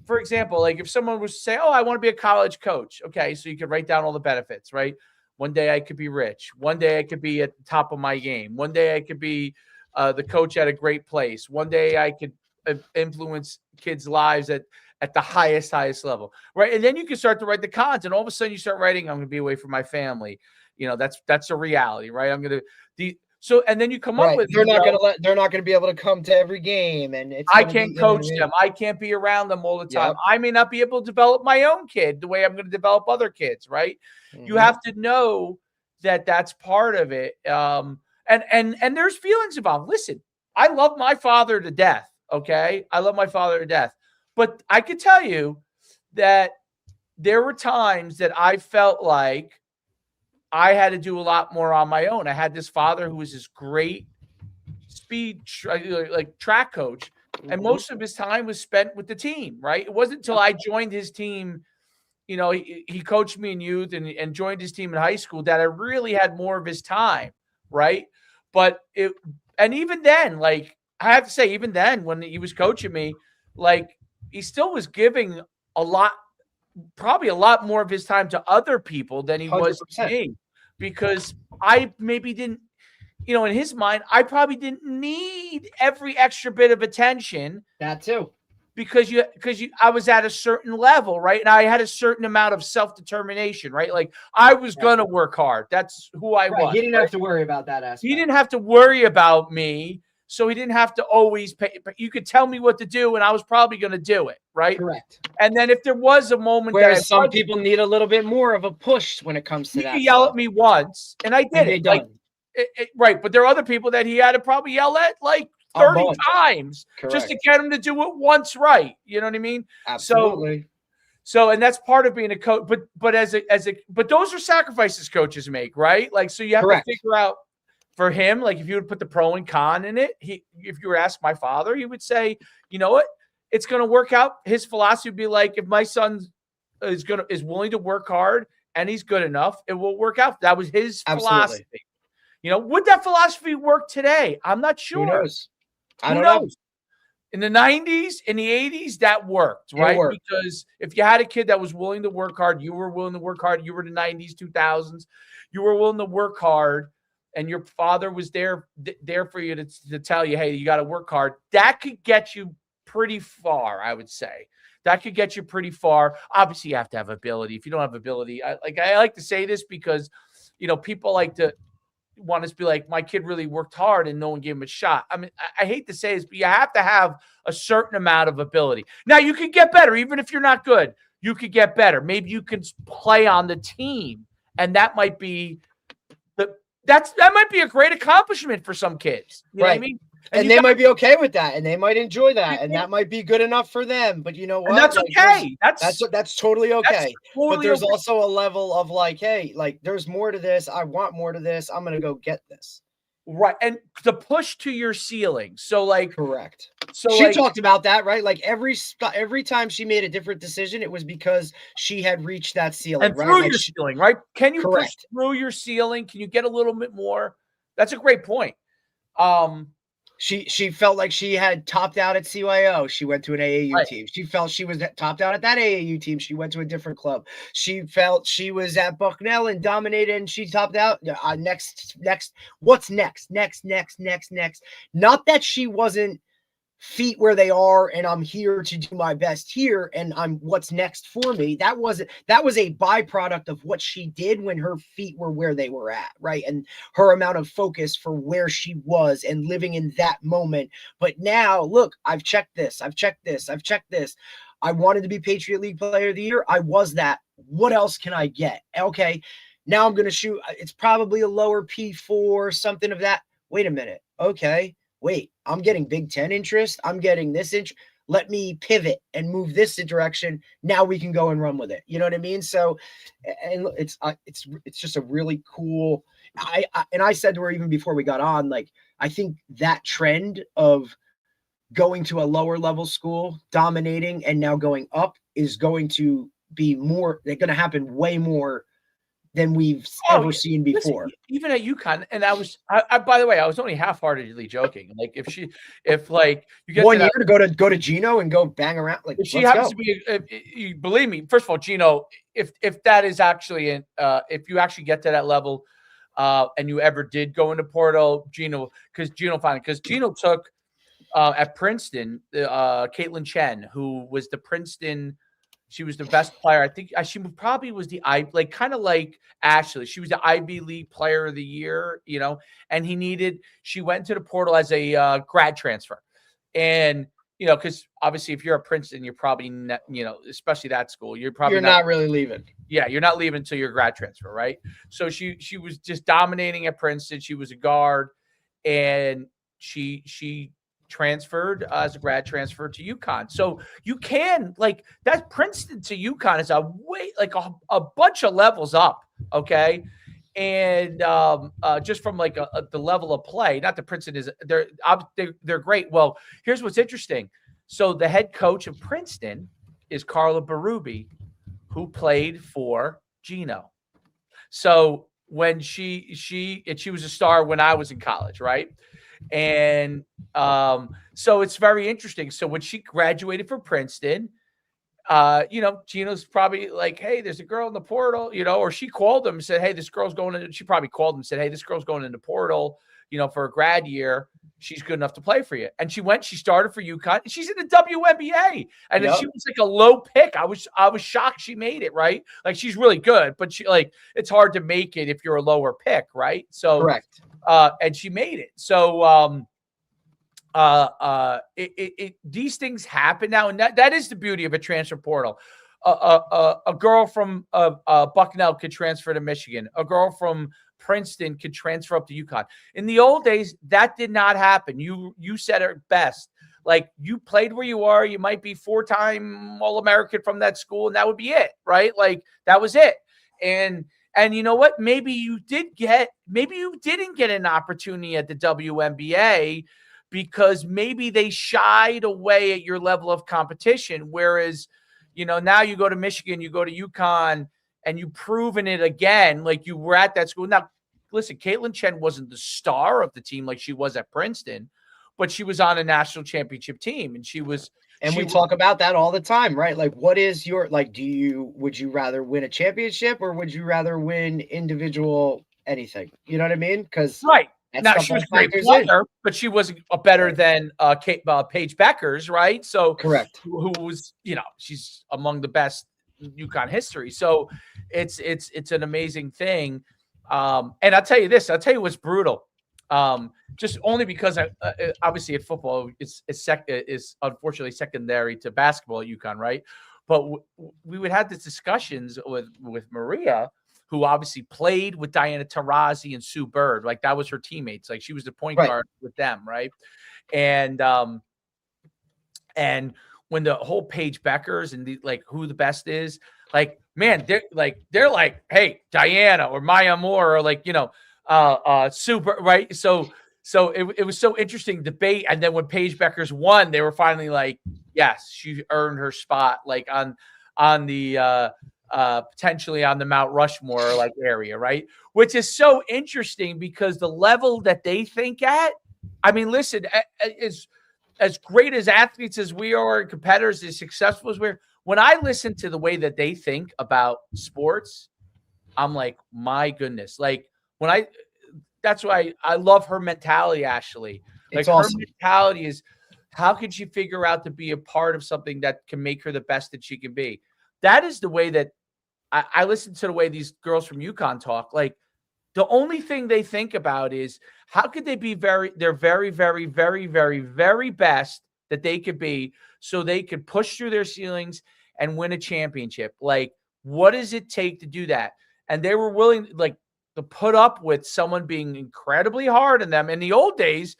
for example, like if someone was to say, oh, I want to be a college coach. Okay, so you could write down all the benefits, right? One day I could be rich. One day I could be at the top of my game. One day I could be the coach at a great place. One day I could influence kids' lives at the highest level, right? And then you can start to write the cons, and all of a sudden you start writing, I'm going to be away from my family. You know, that's a reality, right? I'm going to so, and then you come up with they're not going to be able to come to every game, and I can't coach them. I can't be around them all the time. I may not be able to develop my own kid the way I'm going to develop other kids, right? Mm-hmm. You have to know that that's part of it. And there's feelings involved. Listen, I love my father to death. Okay, I love my father to death, but I could tell you that there were times that I felt like I had to do a lot more on my own. I had this father who was this great speed track coach, and most of his time was spent with the team, right? It wasn't until I joined his team, you know, he coached me in youth and joined his team in high school that I really had more of his time, right? But even then, like I have to say, even then when he was coaching me, like he still was giving probably a lot more of his time to other people than he 100%. Was to me, because I maybe didn't, you know, in his mind, I probably didn't need every extra bit of attention. That too. Because I was at a certain level, right? And I had a certain amount of self-determination, right? Like I was going to work hard. That's who I was. He didn't have to worry about that aspect. He didn't have to worry about me. So he didn't have to always pay. But you could tell me what to do, and I was probably going to do it, right? Correct. And then if there was a moment whereas some people need a little bit more of a push when it comes to that. He yell at me once, and I did it. Like, right. But there are other people that he had to probably yell at like 30 times just to get him to do it once right. You know what I mean? Absolutely. So and that's part of being a coach. But but those are sacrifices coaches make, right? Like, so you have to figure out. For him, like if you would put the pro and con in it, if you were asked my father, he would say, you know what, it's going to work out. His philosophy would be like, if my son is willing to work hard and he's good enough, it will work out. That was his philosophy. You know, would that philosophy work today? I'm not sure. Who knows? I don't know. In the 90s, in the 80s, that worked, right? Because if you had a kid that was willing to work hard, you were willing to work hard. You were in the 90s, 2000s, you were willing to work hard. And your father was there for you to tell you, hey, you got to work hard. That could get you pretty far, I would say. That could get you pretty far. Obviously, you have to have ability. If you don't have ability, I like to say this because, you know, people like to want to be like, my kid really worked hard and no one gave him a shot. I mean, I hate to say this, but you have to have a certain amount of ability. Now, you could get better. Even if you're not good, you could get better. Maybe you can play on the team, and that might be that might be a great accomplishment for some kids. You know what I mean? And they might be okay with that, and they might enjoy that, and that might be good enough for them. But you know what? And that's okay. That's totally okay. But there's also a level of like, hey, like there's more to this. I want more to this. I'm gonna go get this. Right. And the push to your ceiling. So like correct. So she talked about that, right? Like every time she made a different decision, it was because she had reached that ceiling. And through your ceiling, right? Can you push through your ceiling? Can you get a little bit more? That's a great point. She felt like she had topped out at CYO. She went to an AAU team. She felt she was topped out at that AAU team. She went to a different club. She felt she was at Bucknell and dominated, and she topped out. Next. What's next? Next. Not that she wasn't feet where they are, and I'm here to do my best here, and I'm what's next for me. That was a byproduct of what she did when her feet were where they were at, right? And her amount of focus for where she was and living in that moment. But now, look, I've checked this, I've checked this, I've checked this. I wanted to be Patriot League Player of the Year. I was that. What else can I get? Okay, now I'm going to shoot. It's probably a lower P4, something of that. Wait a minute. Okay. Wait, I'm getting Big Ten interest. I'm getting this interest. Let me pivot and move this direction. Now we can go and run with it. You know what I mean? So, and it's just a really cool. I said to her even before we got on, like, I think that trend of going to a lower level school, dominating, and now going up is going to be more. They're going to happen way more than we've ever seen before. Listen, even at UConn, and I by the way, I was only half-heartedly joking. Like if like you get 1 year to go to Gino and go bang around, like if she happens to be, you believe me, first of all, Gino, if that is actually if you actually get to that level, and you ever did go into portal, Gino took at Princeton, Caitlin Chen, who was the Princeton. She was the best player. I think she probably was kind of like Ashley. She was the Ivy League Player of the Year, and she went into the portal as a grad transfer. And, because obviously if you're at Princeton, you're probably, not, especially that school, you're not really leaving. Yeah, you're not leaving until you're grad transfer, right? So she was just dominating at Princeton. She was a guard, and she transferred as a grad transfer to UConn. So you can that Princeton to UConn is a bunch of levels up. Okay. And just from the level of play, not that Princeton is they're great. Well, here's what's interesting. So the head coach of Princeton is Carla Berube, who played for Gino. So when she was a star when I was in college, right? And so it's very interesting. So when she graduated from Princeton, Gino's probably like, hey, there's a girl in the portal, or she called him and said, hey, this girl's going in. She probably called him and said, hey, this girl's going in the portal, for a grad year. She's good enough to play for you. And she started for UConn. She's in the WNBA. And then she was like a low pick. I was shocked she made it, right? Like, she's really good, but it's hard to make it if you're a lower pick, right? So correct. And she made it. So these things happen now, and that is the beauty of a transfer portal. A girl from Bucknell could transfer to Michigan. A girl from Princeton could transfer up to UConn. In the old days, that did not happen. You said it best. Like, you played where you are. You might be 4-time All-American from that school, and that would be it, right? Like, that was it. And you know what? Maybe you didn't get an opportunity at the WNBA because maybe they shied away at your level of competition. Whereas, now you go to Michigan, you go to UConn, and you've proven it again. Like, you were at that school. Now, listen, Caitlin Chen wasn't the star of the team like she was at Princeton, but she was on a national championship team, and she was. And we talk about that all the time, right? Like, what is your, would you rather win a championship or would you rather win individual anything? You know what I mean? Because right. Now, she was a great player, but she wasn't better than Paige Beckers, right? So correct. Who was, she's among the best in UConn history. So it's an amazing thing. And I'll tell you this. I'll tell you what's brutal. Just only because obviously at football is unfortunately secondary to basketball at UConn, right? But we would have these discussions with Maria, who obviously played with Diana Taurasi and Sue Bird. Like, that was her teammates. Like, she was the point guard with them, right? And when the whole Paige Beckers and who the best is, like, man, they're like, hey, Diana or Maya Moore or super, right? So it was so interesting debate. And then when Paige Beckers won, they were finally like, yes, she earned her spot, like on the potentially on the Mount Rushmore area, right? Which is so interesting because the level that they think at, I mean, listen, as great as athletes as we are, and competitors as successful as we're, when I listen to the way that they think about sports, I'm like, my goodness, that's why I love her mentality, Ashley. It's awesome. Her mentality is, how can she figure out to be a part of something that can make her the best that she can be? That is the way that I listen to the way these girls from UConn talk. Like, the only thing they think about is how could they be their very, very, very, very, very best that they could be so they could push through their ceilings and win a championship. Like, what does it take to do that? And they were willing, like, to put up with someone being incredibly hard on them. In the old days,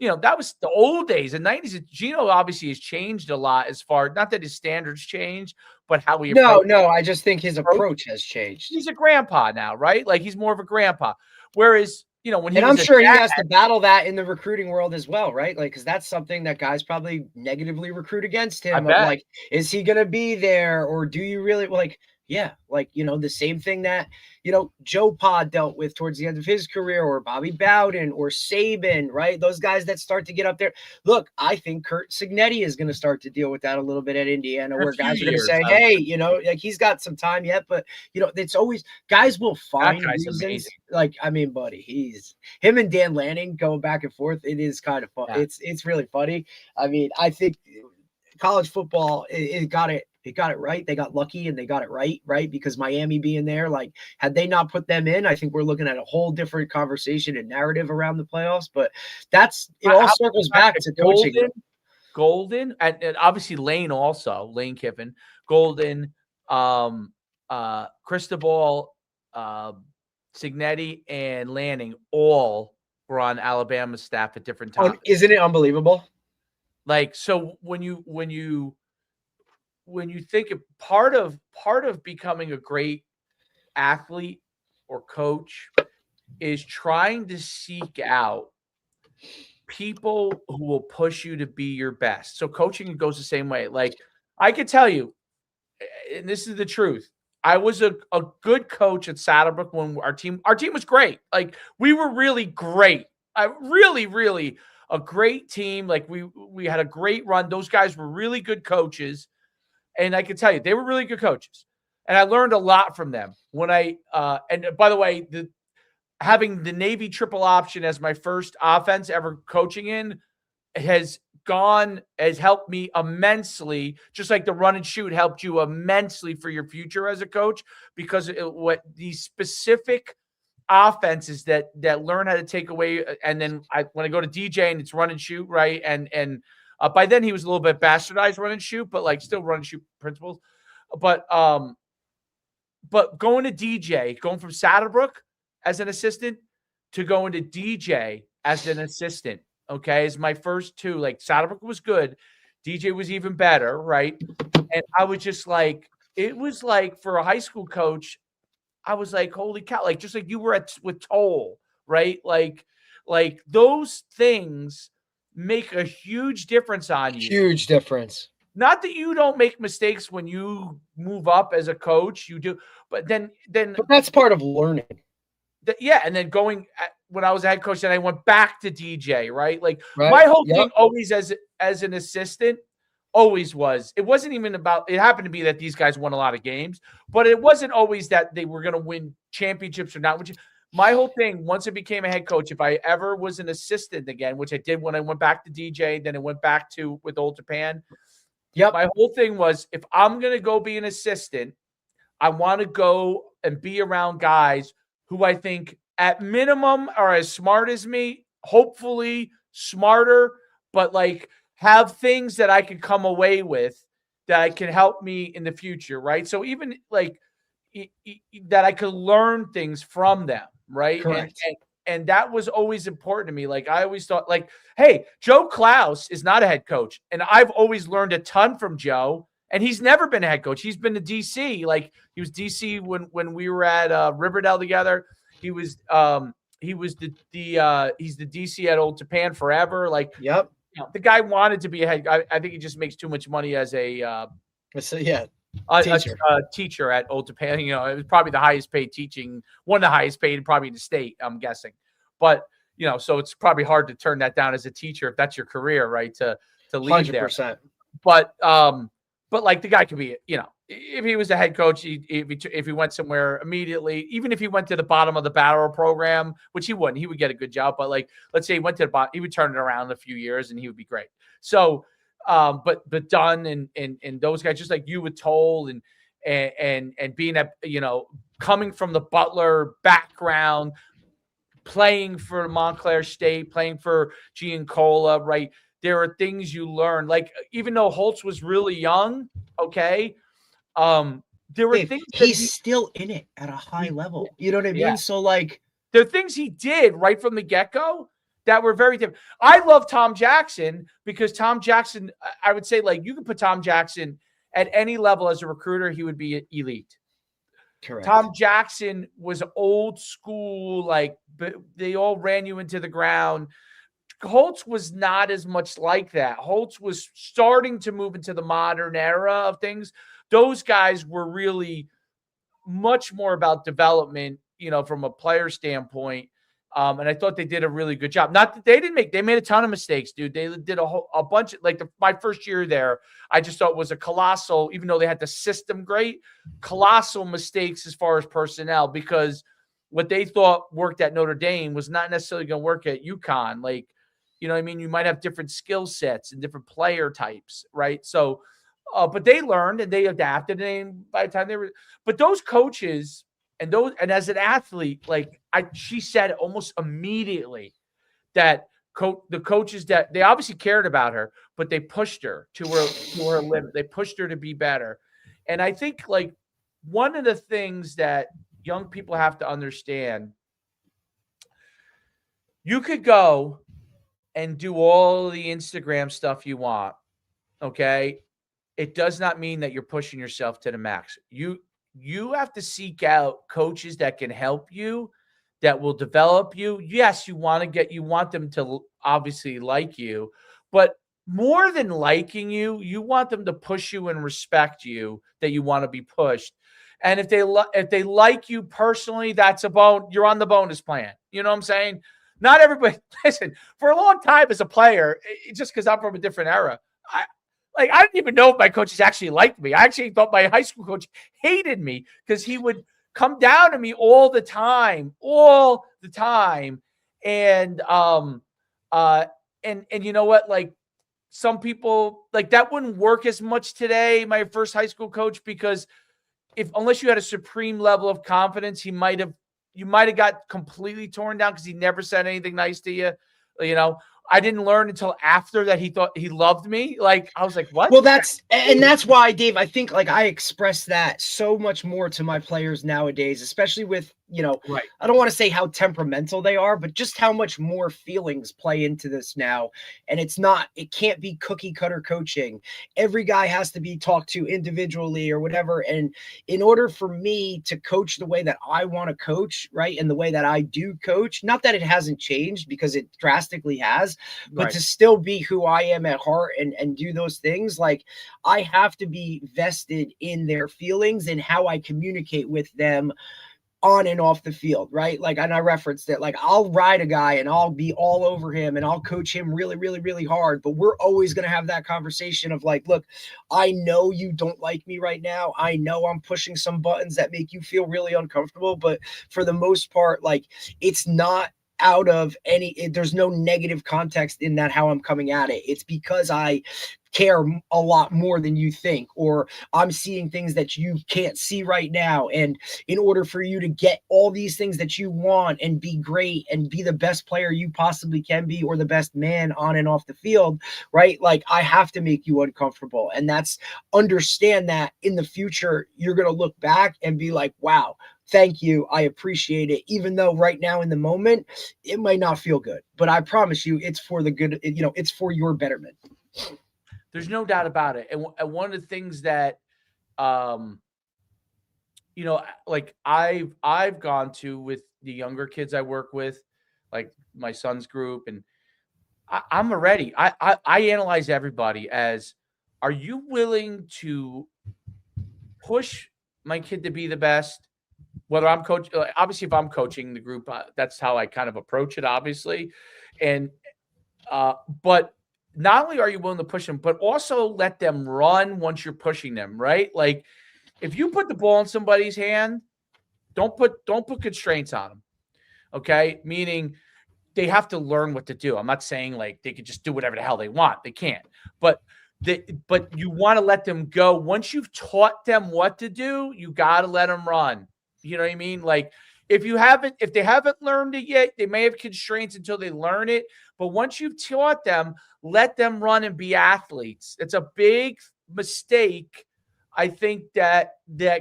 that was the old days. In the 90s, Gino obviously has changed a lot as far, not that his standards changed, but how he No, I just think his approach has changed. He's a grandpa now, right? Like, he's more of a grandpa. Whereas, when he and was I'm sure dad, he has to battle that in the recruiting world as well, right? Like, because that's something that guys probably negatively recruit against him. Of like, is he going to be there, or do you really like? Yeah, like, the same thing that, Joe Pod dealt with towards the end of his career, or Bobby Bowden or Saban, right? Those guys that start to get up there. Look, I think Kurt Cignetti is going to start to deal with that a little bit at Indiana, where guys are going to say, hey, like, he's got some time yet, but, it's always guys will find reasons. Amazing. Like, I mean, buddy, him and Dan Lanning going back and forth. It is kind of fun. Yeah. It's really funny. I mean, I think college football, it got it right. They got lucky and they got it right, because Miami being there, like, had they not put them in, I think we're looking at a whole different conversation and narrative around the playoffs. But it all circles back to coaching. Golden, and obviously Lane Kiffin, Golden, Cristobal, Cignetti, and Lanning all were on Alabama's staff at different times. Isn't it unbelievable? Like, so when you think of part of becoming a great athlete or coach is trying to seek out people who will push you to be your best. So coaching goes the same way. Like, I could tell you, and this is the truth, I was a good coach at Saddlebrook when our team was great. Like, we were really great. Really, really a great team. Like, we had a great run. Those guys were really good coaches. And I can tell you, they were really good coaches. And I learned a lot from them. And by the way, having the Navy triple option as my first offense ever coaching in has helped me immensely, just like the run and shoot helped you immensely for your future as a coach, because what these specific offenses that learn how to take away. And then when I go to DJ and it's run and shoot, right? And by then he was a little bit bastardized run and shoot, but like still run and shoot principles. But going to DJ, going from Saddlebrook as an assistant to going to DJ as an assistant, okay, is my first two. Like, Saddlebrook was good. DJ was even better, right? And I was just like, it was like, for a high school coach, I was like, holy cow, like, just like you were with Toll, right? Like those things make a huge difference on you. Huge difference. Not that you don't make mistakes when you move up as a coach, you do, but then but that's part of learning. And then when I was a head coach, then I went back to DJ, right? Like, my whole thing always as an assistant always was, it wasn't even about, it happened to be that these guys won a lot of games, but it wasn't always that they were going to win championships or not. My whole thing, once I became a head coach, if I ever was an assistant again, which I did when I went back to DJ, then I went back with Old Japan. Yep. My whole thing was, if I'm going to go be an assistant, I want to go and be around guys who I think at minimum are as smart as me, hopefully smarter, but like have things that I can come away with that can help me in the future, right? So even like that I could learn things from them, right? Correct. And that was always important to me. Like, I always thought, like, hey, Joe Klaus is not a head coach, and I've always learned a ton from Joe. And he's never been a head coach. He's been to DC. Like, he was DC when we were at Riverdale together. He was he's the DC at Old Japan forever. Like, yep. The guy wanted to be a head. I think he just makes too much money as a teacher at Old Japan. It was probably the highest paid one of the highest paid probably in the state, I'm guessing. But so it's probably hard to turn that down as a teacher if that's your career, right? To leave 100%. There. But like, the guy could be, if he was a head coach, if he went somewhere immediately, even if he went to the bottom of the barrel program, which he wouldn't, he would get a good job. But like, let's say he went to the bottom, he would turn it around in a few years and he would be great. So, but Dunn and those guys, just like you with Toll and being at, coming from the Butler background, playing for Montclair State, playing for Giancola, right? There are things you learn. Like, even though Holtz was really young, okay, there were Dave, things he's still in it at a high level. You know what I mean? Yeah. So like, there are things he did right from the get-go that were very different. I love Tom Jackson because Tom Jackson, I would say, like, you could put Tom Jackson at any level as a recruiter, he would be elite. correct. Tom Jackson was old school, like, they all ran you into the ground. Holtz was not as much like that. Holtz was starting to move into the modern era of things. Those guys were really much more about development, from a player standpoint. And I thought they did a really good job. Not that they made a ton of mistakes, dude. They did a bunch of, like, my first year there, I just thought was a colossal, even though they had the system great, colossal mistakes as far as personnel, because what they thought worked at Notre Dame was not necessarily going to work at UConn. Like, you know what I mean? You might have different skill sets and different player types, right? So, but they learned and they adapted. And by the time they were, but those coaches and as an athlete, like she said almost immediately that the coaches, that they obviously cared about her, but they pushed her to her limit. They pushed her to be better. And I think, like, one of the things that young people have to understand, you could go and do all the Instagram stuff you want, okay? It does not mean that you're pushing yourself to the max. You have to seek out coaches that can help you, that will develop you. Yes, you want them to obviously like you, but more than liking you, you want them to push you and respect you, that you want to be pushed. And if they like you personally, you're on the bonus plan. You know what I'm saying? Not everybody, listen, for a long time as a player, just because I'm from a different era, I didn't even know if my coaches actually liked me. I actually thought my high school coach hated me because he would come down to me all the time. And and you know what? Like, some people, like, that wouldn't work as much today, my first high school coach, because unless you had a supreme level of confidence, you might have got completely torn down because he never said anything nice to you. I didn't learn until after that he thought he loved me. Like, I was like, what? Well, that's why, Dave, I think, like, I express that so much more to my players nowadays, especially with, Right. I don't want to say how temperamental they are, but just how much more feelings play into this now. And it can't be cookie cutter coaching. Every guy has to be talked to individually or whatever. And in order for me to coach the way that I want to coach, right, and the way that I do coach, not that it hasn't changed, because it drastically has, but Right. to still be who I am at heart and do those things, like, I have to be vested in their feelings and how I communicate with them on and off the field, right? Like, and I referenced it, like, I'll ride a guy and I'll be all over him and I'll coach him really, really, really hard. But we're always going to have that conversation of, like, look, I know you don't like me right now. I know I'm pushing some buttons that make you feel really uncomfortable. But for the most part, like, it's not out of there's no negative context in that, how I'm coming at it. It's because I care a lot more than you think, or I'm seeing things that you can't see right now. And in order for you to get all these things that you want and be great and be the best player you possibly can be, or the best man on and off the field, right? Like, I have to make you uncomfortable. And understand that in the future, you're going to look back and be like, wow, thank you. I appreciate it. Even though right now in the moment, it might not feel good, but I promise you it's for the good, it's for your betterment. There's no doubt about it. And one of the things that, like, I've gone to with the younger kids I work with, like my son's group, and I'm already, I analyze everybody as, are you willing to push my kid to be the best? Whether I'm coaching, obviously, if I'm coaching the group, that's how I kind of approach it, obviously. And, but not only are you willing to push them, but also let them run once you're pushing them, right? Like, If you put the ball in somebody's hand, don't put constraints on them. Okay? Meaning they have to learn what to do. I'm not saying like they could just do whatever the hell they want. They can't. But you want to let them go. Once you've taught them what to do, you got to let them run. You know what I mean? Like if they haven't learned it yet, they may have constraints until they learn it. But once you've taught them, let them run and be athletes. It's a big mistake, I think, that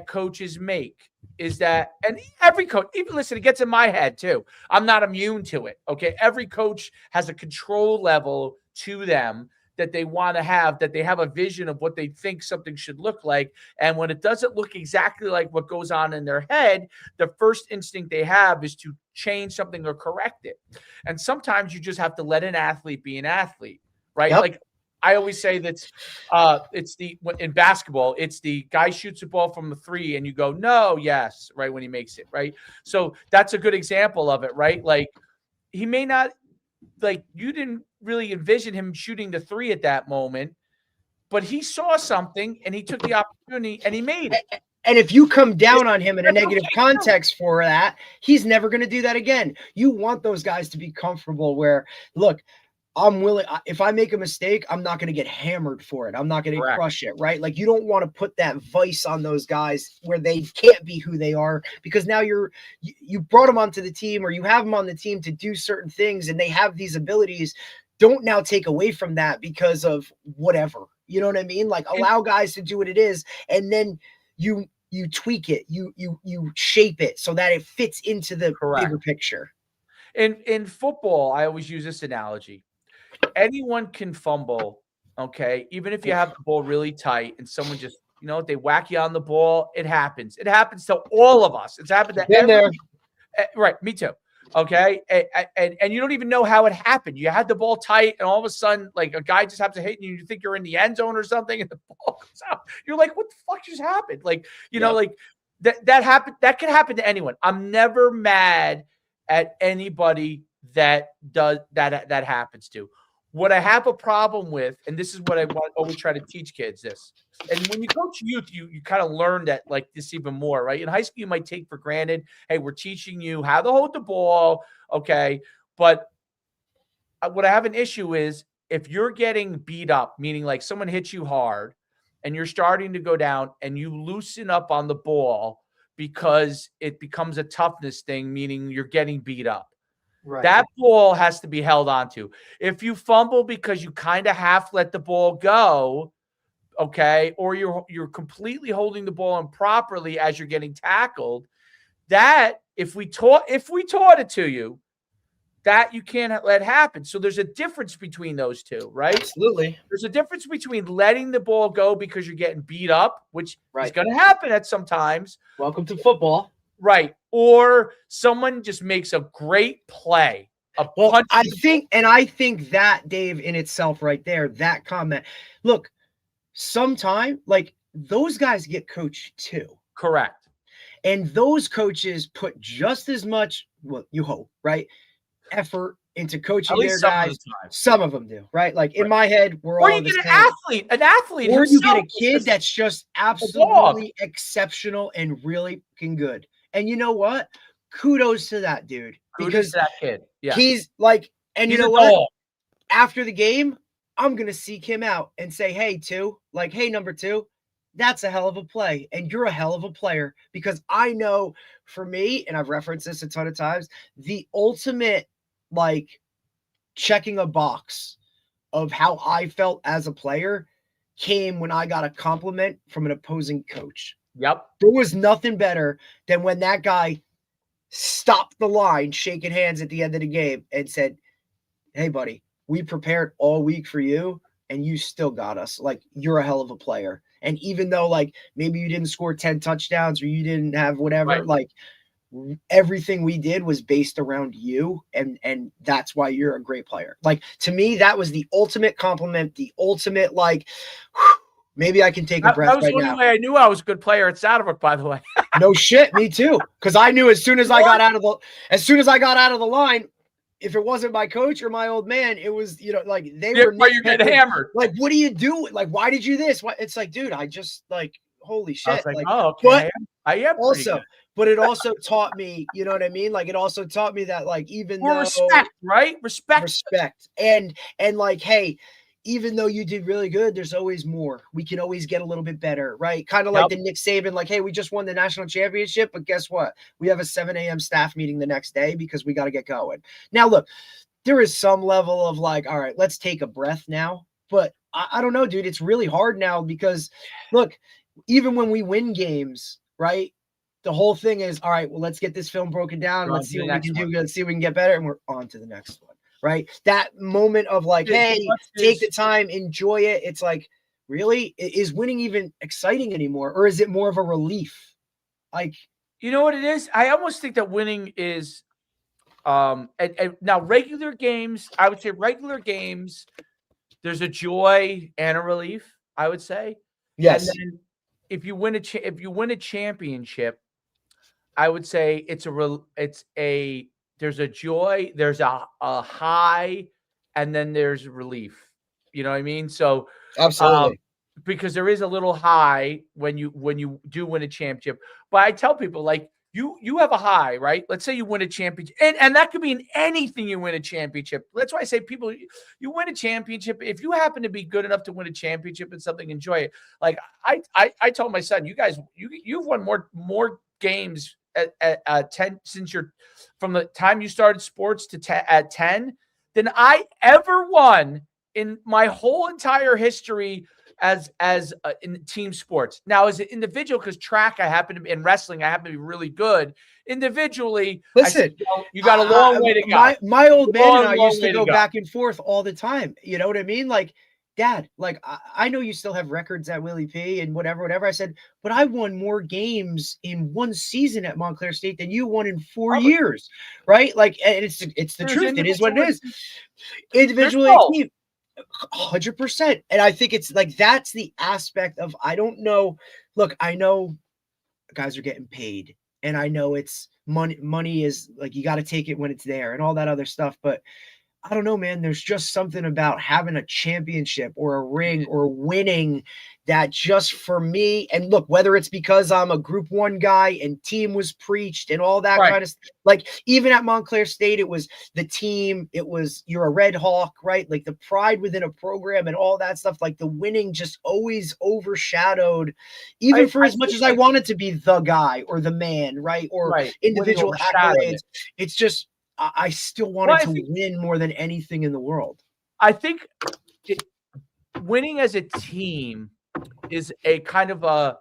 coaches make, is that, and every coach, even listen, it gets in my head too. I'm not immune to it. Okay. Every coach has a control level to them that they want to have, that they have a vision of what they think something should look like. And when it doesn't look exactly like what goes on in their head, the first instinct they have is to change something or correct it. And sometimes you just have to let an athlete be an athlete, right? Yep. Like I always say that in basketball, it's the guy shoots a ball from the 3 and you go, no, yes, right, when he makes it, right? So that's a good example of it, right? Like he may not, like you didn't really envision him shooting the 3 at that moment, but he saw something and he took the opportunity and he made it. And if you come down on him in a negative context for that, he's never going to do that again. You want those guys to be comfortable where, look, I'm willing, if I make a mistake, I'm not going to get hammered for it. I'm not going to crush it, right? Like you don't want to put that vice on those guys where they can't be who they are, because now you brought them onto the team, or you have them on the team to do certain things and they have these abilities. Don't now take away from that because of whatever, you know what I mean? Like allow guys to do what it is. And then you tweak it, you shape it so that it fits into the bigger picture. In football, I always use this analogy. Anyone can fumble, okay? Even if you have the ball really tight and someone just, they whack you on the ball, it happens. It happens to all of us. It's happened to everyone. Right, me too. Okay, and you don't even know how it happened. You had the ball tight, and all of a sudden, like a guy just happens to hit you. You think you're in the end zone or something, and the ball comes out. You're like, "What the fuck just happened?" Like, know, like that happened. That can happen to anyone. I'm never mad at anybody that does that happens to. What I have a problem with, and this is what I always try to teach kids this, and when you coach youth, you kind of learn that like this even more, right? In high school, you might take for granted, hey, we're teaching you how to hold the ball, okay? But what I have an issue is if you're getting beat up, meaning like someone hits you hard and you're starting to go down and you loosen up on the ball because it becomes a toughness thing, meaning you're getting beat up. Right. That ball has to be held onto. If you fumble because you kind of half let the ball go, okay, or you're completely holding the ball improperly as you're getting tackled, that if we taught it to you, that you can't let happen. So there's a difference between those two, right? Absolutely. There's a difference between letting the ball go because you're getting beat up, which is going to happen at sometimes. Welcome to football. Right. Or someone just makes a great play. I think that, Dave, in itself right there, that comment, look, sometime like those guys get coached too. Correct. And those coaches put just as much, well, you hope, right, effort into coaching their guys. Some of them do, right? Like in my head, we're all you get an athlete, or you get a kid that's just absolutely exceptional and really fucking good. And you know what? Kudos to that dude. Kudos to that kid. Yeah. He's like, and you know what? After the game, I'm going to seek him out and say, hey, number 2, that's a hell of a play. And you're a hell of a player, because I know for me, and I've referenced this a ton of times, the ultimate like checking a box of how I felt as a player came when I got a compliment from an opposing coach. Yep. There was nothing better than when that guy stopped the line, shaking hands at the end of the game, and said, hey, buddy, we prepared all week for you, and you still got us. Like, you're a hell of a player. And even though, like, maybe you didn't score 10 touchdowns or you didn't have whatever, like, everything we did was based around you, and that's why you're a great player. Like, to me, that was the ultimate compliment, the ultimate, like, maybe I can take a breath right now. That was the only way I knew I was a good player at Saddlebrook, by the way. No shit, me too. Because I knew as soon as I got out of the line, if it wasn't my coach or my old man, it was, like they were. Why you're getting hammered? Like, what do you do? Like, why did you this? What? It's like, dude, I just like holy I was shit. like, Like, oh, but okay. I am pretty good. also, but it also taught me, you know what I mean? Like, it also taught me that, like, even More though respect, right? Respect. and like, hey, even though you did really good, there's always more. We can always get a little bit better, right? Kind of like Yep. the Nick Saban, like, hey, we just won the national championship, but guess what? We have a 7 a.m. staff meeting the next day because we got to get going. Now, look, there is some level of like, all right, let's take a breath now. But I don't know, dude. It's really hard now because, look, even when we win games, right? The whole thing is, all right, well, let's get this film broken down. We're on Let's to see the what we next can one. do. Let's see if we can get better. And we're on to the next one, right? That moment of like, The hey, nuts take is- the time, enjoy it. It's like, really? Is winning even exciting anymore? Or is it more of a relief? Like, You know what it is? I almost think that winning is and now regular games, I would say regular games, there's a joy and a relief, I would say. And yes, then if you win if you win a championship, I would say there's a joy, there's a high, and then there's relief. You know what I mean? So um, absolutely. because there is a little high when you do win a championship. But I tell people like you have a high, right? Let's say you win a championship, and that could be in anything you win a championship. That's why I say people you win a championship. If you happen to be good enough to win a championship and something, enjoy it. Like I told my son, you guys you've won more games at 10 since you're from the time you started sports to at 10 than I ever won in my whole entire history as in team sports. Now, as an individual, because track I happen to be in wrestling, I happen to be really good. Individually, I said, Listen, well, you got a long way to go. my old man and I Long used to way to go go. back and forth all the time. You know what I mean? Like, Dad, like I know you still have records at Willie P and whatever. I said, but I won more games in one season at Montclair State than you won in 4 years, right? Like, and it's the There's truth. It is what it is. There's Individually, both. team, 100%. And I think it's like that's the aspect of I don't know. Look, I know guys are getting paid, and I know it's money is like you got to take it when it's there and all that other stuff, but I don't know, man. There's just something about having a championship or a ring or winning that just for me, and look, whether it's because I'm a group one guy and team was preached and all that Right. kind of stuff, like even at Montclair State, it was the team, it was you're a Red Hawk, right? Like the pride within a program and all that stuff, like the winning just always overshadowed, even for as much as I wanted to be the guy or the man, right? Or Right. Winning individual overshadowed accolades. it. It's just I still Well, wanted to win more than anything in the world. I think winning as a team is a kind of a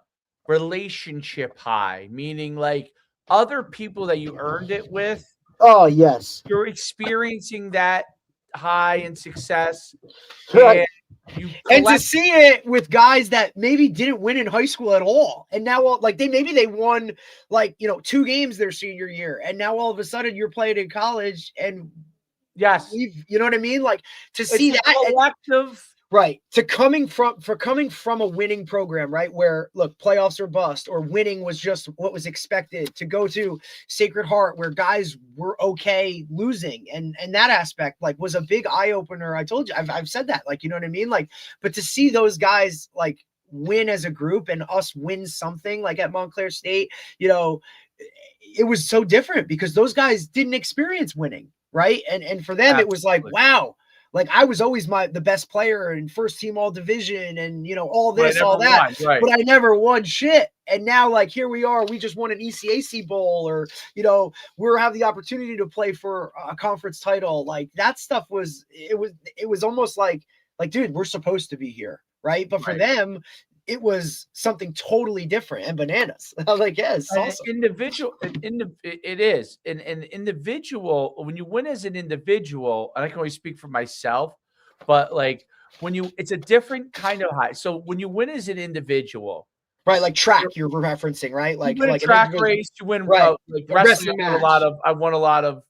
relationship high, meaning like other people that you earned it with, Oh, yes. you're experiencing that high and success, Right. and you And to collect. see it with guys that maybe didn't win in high school at all, and now like they won like 2 games their senior year, and now all of a sudden you're playing in college, and Yes, you know what I mean? Like to it's see a that, and, collective. right? To coming from a winning program, right? Where look, playoffs or bust, or winning was just what was expected. To go to Sacred Heart, where guys were okay losing, and that aspect like was a big eye opener. I told you, I've said that, like you know what I mean, like. But to see those guys like win as a group and us win something like at Montclair State, it was so different because those guys didn't experience winning, right? And for them, it was like, Absolutely. wow. Like I was always the best player and first team all division and all But I this, all never that, won, right. but I never won shit. And now like here we are, we just won an ECAC bowl, or we're have the opportunity to play for a conference title. Like that stuff was almost like dude, we're supposed to be here, right? But for Right. them, it was something totally different and bananas. I was like, yeah, it's An awesome. individual, it is an individual. When you win as an individual, and I can only speak for myself, but like it's a different kind of high. So when you win as an individual, Right, like track you're referencing, right? you Like win a an track individual, race, you win right? like A wrestling. wrestling I won a match. lot of.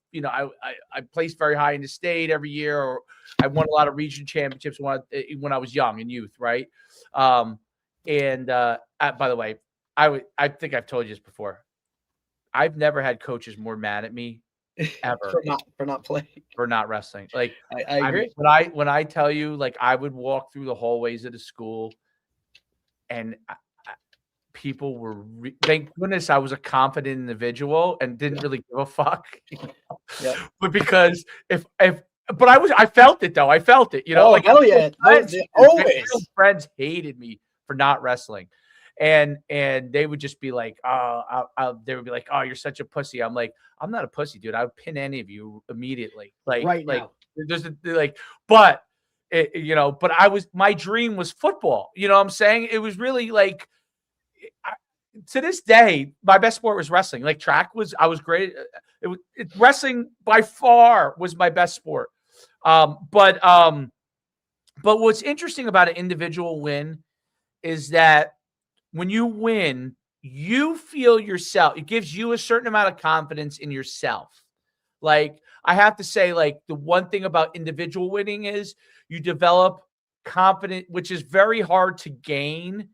I placed very high in the state every year, or I won a lot of region championships when I was young and youth, right? By the way, I think I've told you this before. I've never had coaches more mad at me ever for not playing. for not wrestling. Like I agree. when I tell you, like I would walk through the hallways of the school, and people were thank goodness I was a confident individual and didn't really give a fuck. Yep. But because but I felt it though. I felt it, Oh, like hell yeah. friends, Always. real friends hated me for not wrestling. And they would just be like, oh, they would be like, oh, you're such a pussy. I'm like, I'm not a pussy, dude. I would pin any of you immediately. Like now. there's but but my dream was football. You know what I'm saying? It was really like, to this day, my best sport was wrestling. Like I was great. Wrestling by far was my best sport. But what's interesting about an individual win is that when you win, you feel yourself. It gives you a certain amount of confidence in yourself. Like, I have to say, like, the one thing about individual winning is you develop confidence, which is very hard to gain.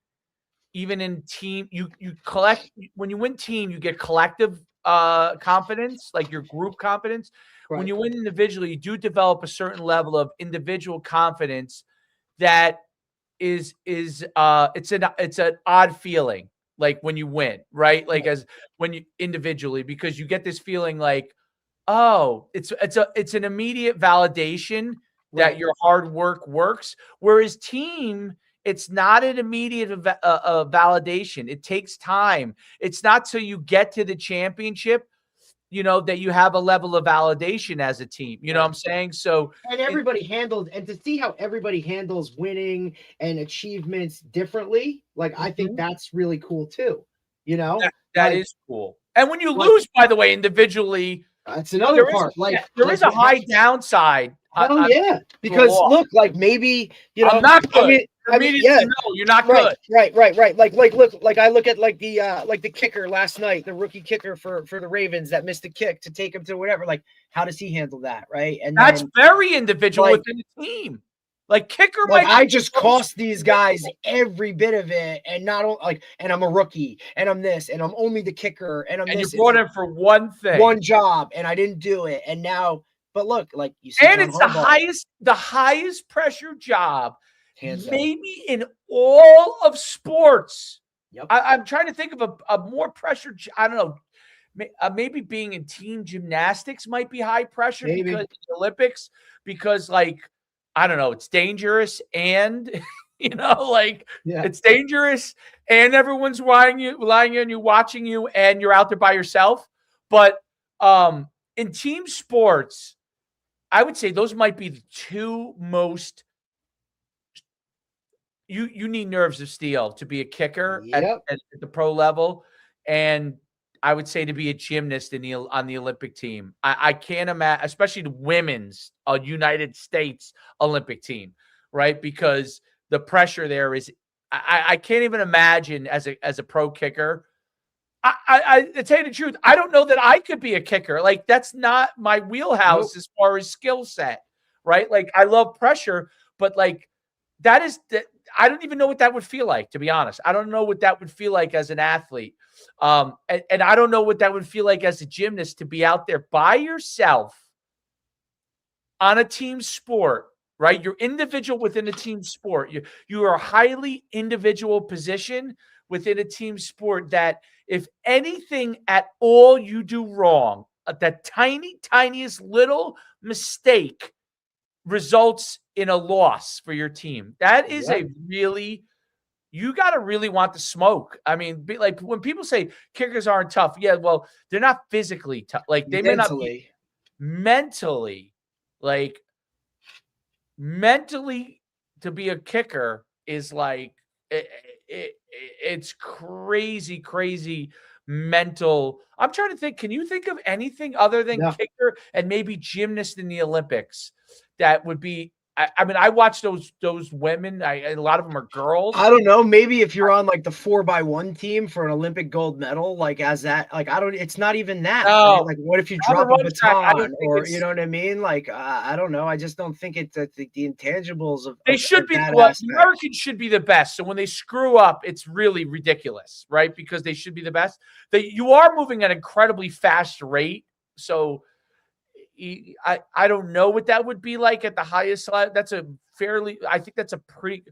Even in team, you collect, when you win team, you get collective confidence, like your group confidence. Right. When you win individually, you do develop a certain level of individual confidence that it's an odd feeling, like when you win, right? Like as when you individually, because you get this feeling like, oh, it's an immediate validation that your hard work works. Whereas team, it's not an immediate validation. It takes time. It's not till you get to the championship, that you have a level of validation as a team. You know what I'm saying? So and everybody handled, and to see how everybody handles winning and achievements differently, like I think that's really cool too. That is cool. And when you lose, by the way, individually, that's another part. There is a high downside. Oh yeah, because look, like maybe I'm not good. I mean, yeah, no, you're not good. Right. Like I look at the kicker last night, the rookie kicker for the Ravens that missed a kick to take him to whatever. Like, how does he handle that, right? And that's very individual within the team. Like kicker, I just cost these guys every bit of it, and not only and I'm a rookie, and I'm this, and I'm only the kicker, and you brought him for one thing, one job, and I didn't do it, and now. But look, like you see, and it's the highest pressure job, maybe in all of sports. Yep. I'm trying to think of a more pressure. I don't know. Maybe being in team gymnastics might be high pressure because of the Olympics. Because I don't know, it's dangerous and it's dangerous and everyone's lying on you, watching you, and you're out there by yourself. But in team sports, I would say those might be the two most. You need nerves of steel to be a kicker at the pro level, and I would say to be a gymnast on the Olympic team. I can't imagine, especially the women's United States Olympic team, right? Because the pressure there is, I can't even imagine as a pro kicker. I tell you the truth, I don't know that I could be a kicker. Like, that's not my wheelhouse as far as skill set, right? Like, I love pressure, but like that is that. I don't even know what that would feel like, to be honest. I don't know what that would feel like as an athlete. And I don't know what that would feel like as a gymnast to be out there by yourself on a team sport, right? You're individual within a team sport. You are a highly individual position within a team sport that if anything at all you do wrong, that tiniest little mistake results in a loss for your team. That is you got to really want the smoke. I mean, like when people say kickers aren't tough, yeah, well, they're not physically tough. Like they may not be mentally, to be a kicker is like, it's crazy mental. I'm trying to think, can you think of anything other than kicker and maybe gymnast in the Olympics that would be? I mean, I watch those women. A lot of them are girls. I don't know. Maybe if you're on like the 4x1 team for an Olympic gold medal, like as that, like I don't. It's not even that. No. Right? Like, what if you drop a baton, or you know what I mean? Like I don't know. I just don't think it's the intangibles of. They should be. Well, Americans should be the best. So when they screw up, it's really ridiculous, right? Because they should be the best. You are moving at an incredibly fast rate, so. I don't know what that would be like at the highest level. I think that's a pretty.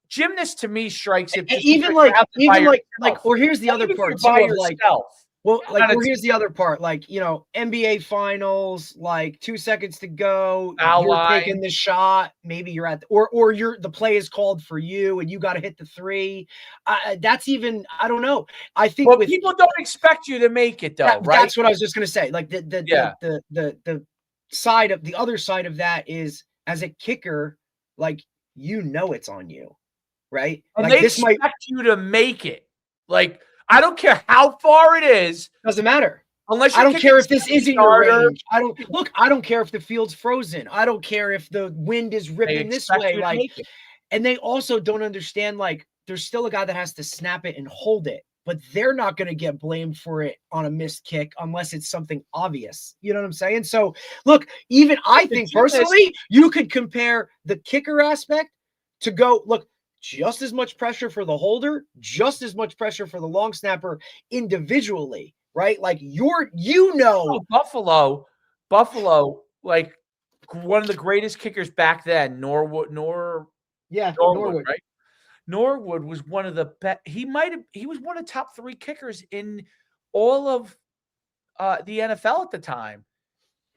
gymnast to me strikes it. Just Even because you have to by yourself. or here's the other Even if part you're too by of like, yourself. well, like, kinda or here's the other part, like, you know, NBA finals, like 2 seconds to go, Foul you're line. taking the shot, maybe you're at, or you're the play is called for you and you got to hit the three. That's even, I don't know. I think Well, with people don't expect you to make it though, right? that's what I was just gonna say. Like Yeah. the side of the other side of that is as a kicker, like you know it's on you, right? And Like they this might expect you to make it. Like, I don't care how far it is, doesn't matter. unless I you're don't care if this 70 isn't your yarder. range. I don't care if the field's frozen. I don't care if the wind is They ripping this expect way. you to Like, make it. and they also don't understand, like, there's still a guy that has to snap it and hold it, but they're not going to get blamed for it on a missed kick unless it's something obvious. You know what I'm saying? So, look, even I think personally, you could compare the kicker aspect to go, look, just as much pressure for the holder, just as much pressure for the long snapper individually, right? Like, Oh, Buffalo, like one of the greatest kickers back then, Norwood, right? Norwood was one of the best. He was one of the top 3 kickers in all of the NFL at the time.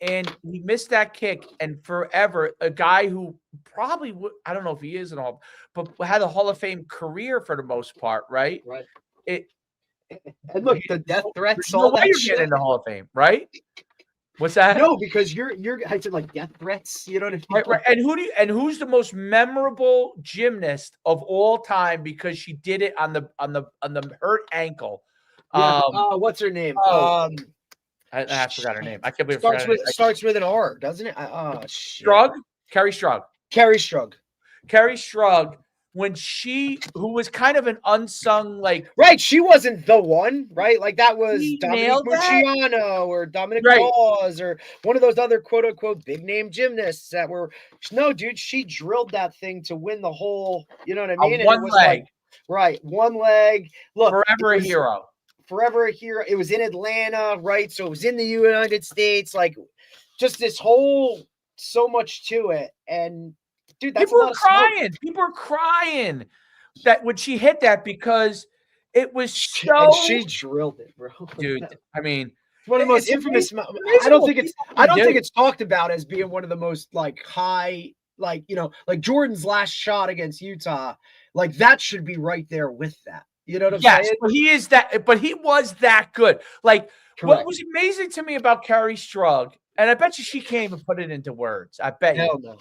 And he missed that kick, and forever, a guy who probably would, I don't know if he is at all, but had a Hall of Fame career for the most part, right? Right. It And look, the death threats, there's no all way that you're shit. getting in the Hall of Fame, right? What's that? No, because you're I said like death threats, you know what I mean? Right. And who's the most memorable gymnast of all time because she did it on the hurt ankle? Yeah. What's her name? I forgot her name. I can't believe I forgot her name. Starts with an R, doesn't it? Shit. Kerry Strug. Kerry Strug. Kerry Strug, who was kind of an unsung, like, right, she wasn't the one, right? Like that was She Dominic nailed that. Marciano or Dominic Right. Dawes or one of those other quote unquote big name gymnasts that were no, dude. She drilled that thing to win the whole. You know what I mean? On And one it was leg. like, right, one leg. Look, Forever a hero. Forever a hero. It was in Atlanta, right? So it was in the United States. Like, just this whole so much to it. And dude, that's People a lot are of smoke. crying. People are crying that when she hit that because it was so. And she drilled it, bro. Dude, I mean, it's one of the most it's infamous. amazing I don't what think it's. people I don't do. think it's talked about as being one of the most like high, like you know, like Jordan's last shot against Utah. Like that should be right there with that. You know what I'm saying? But he is that. But he was that good. Like what Correct. was amazing to me about Kerry Strug, and I bet you she can't even put it into words. I bet Hell you. no.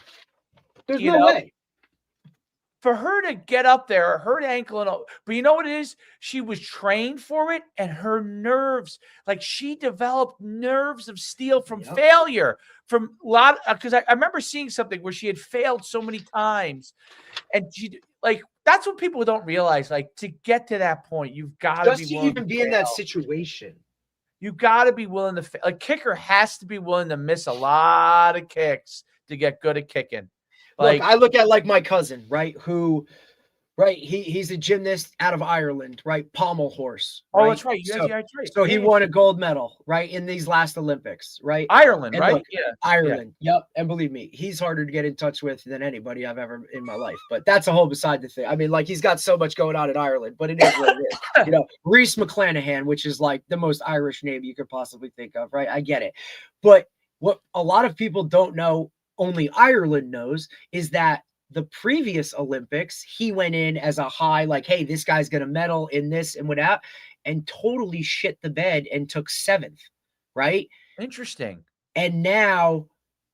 There's You no know? way. For her to get up there, hurt ankle, and all, but you know what it is? She was trained for it, and her nerves, like she developed nerves of steel from failure, from a lot. Because I remember seeing something where she had failed so many times, and she like that's what people don't realize. Like to get to that point, you've got to be Just to willing even to be fail. in that situation. You got to be willing to fail. A kicker has to be willing to miss a lot of kicks to get good at kicking. Like, look, I look at like my cousin, right? Who, right? He's a gymnast out of Ireland, right? Pommel horse. oh, right? that's right. So he won a gold medal, right, in these last Olympics, right? Ireland, and right? Look, Ireland. Yep. And believe me, he's harder to get in touch with than anybody I've ever in my life. But that's a whole beside the thing. I mean, like he's got so much going on in Ireland, but it is what it is. You know, Reese McClanahan, which is like the most Irish name you could possibly think of, right? I get it. But what a lot of people don't know, only Ireland knows, is that the previous Olympics, he went in as a high, like, hey, this guy's going to medal in this and whatnot, and totally shit the bed and took 7th, right? Interesting. And now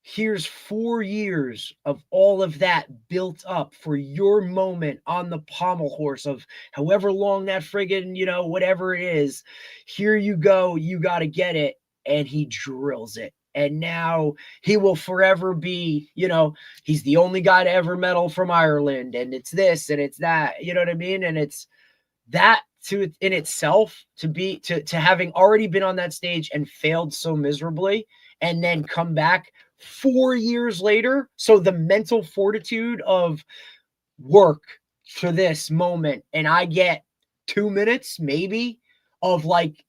here's 4 years of all of that built up for your moment on the pommel horse of however long that friggin', you know, whatever it is. Here you go. You got to get it. And he drills it. And now he will forever be, you know, he's the only guy to ever medal from Ireland. And it's this and it's that, you know what I mean? And it's that to in itself to having already been on that stage and failed so miserably and then come back 4 years later. So the mental fortitude of work for this moment. And I get 2 minutes maybe of like,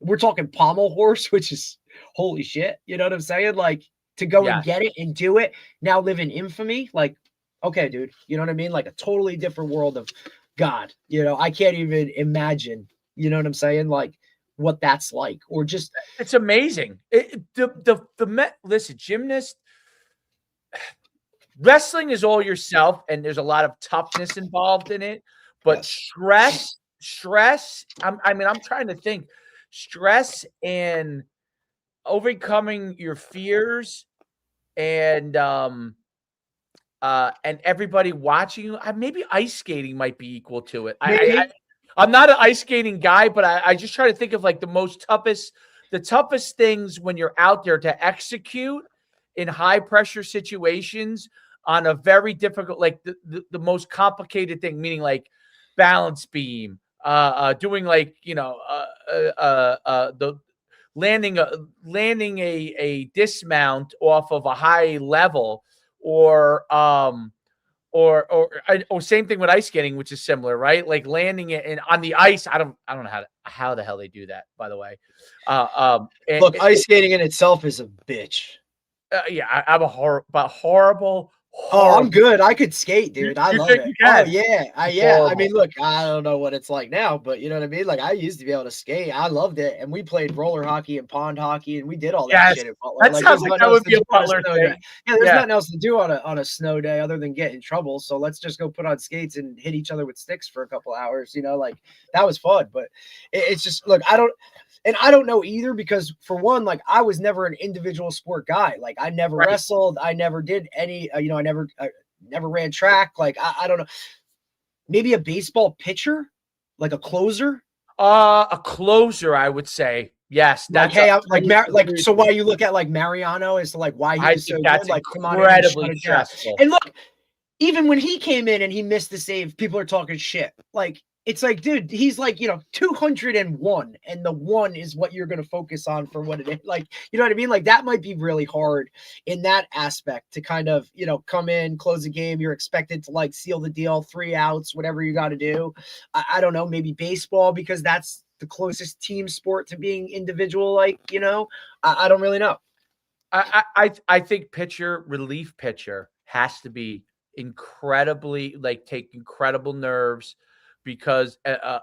we're talking pommel horse, which is holy shit. You know what I'm saying? Like to go and get it and do it. Now live in infamy. Like, okay, dude, you know what I mean? Like a totally different world of God, I can't even imagine, you know what I'm saying? Like what that's like, or just It's amazing. Listen, gymnast wrestling is all yourself, and there's a lot of toughness involved in it. But yes. stress. I'm trying to think. Stress and overcoming your fears, and everybody watching you. Maybe ice skating might be equal to it. Maybe. I'm not an ice skating guy, but I just try to think of like the toughest things when you're out there to execute in high pressure situations on a very difficult, like the most complicated thing, meaning like balance beam, doing like, the landing a dismount off of a high level, or same thing with ice skating, which is similar, right? Like landing it on the ice. I don't know how the hell they do that, by the way. Look, ice skating in itself is a bitch. Yeah, I'm a horrible. Oh, I'm good. I could skate, dude. I love it. You Oh can. yeah, Horrible. I mean, look, I don't know what it's like now, but you know what I mean. Like I used to be able to skate. I loved it, and we played roller hockey and pond hockey, and we did all that Yes, shit at Butler. that Like sounds there's like nothing that else would to be a do on a Butler snow thing. day. Yeah, there's Yeah. nothing else to do on a snow day other than get in trouble. So let's just go put on skates and hit each other with sticks for a couple hours. Like that was fun. But it's just look, I don't know either, because for one, like I was never an individual sport guy. Like I never wrestled. I never did any, I never ran track. Like I don't know. Maybe a baseball pitcher, like a closer. A closer, I would say. Yes, Like, that's hey, so why you look at like Mariano as to like why he I was so think that's good? Like, come on in and shut incredibly it down. stressful. And look, even when he came in and he missed the save, people are talking shit. Like, it's like, dude, he's like, 201, and the one is what you're going to focus on for what it is. Like, you know what I mean? Like, that might be really hard in that aspect to kind of, come in, close a game. You're expected to like seal the deal, 3 outs, whatever you got to do. I don't know, maybe baseball, because that's the closest team sport to being individual. Like, I don't really know. I think relief pitcher has to be incredibly, like, take incredible nerves, because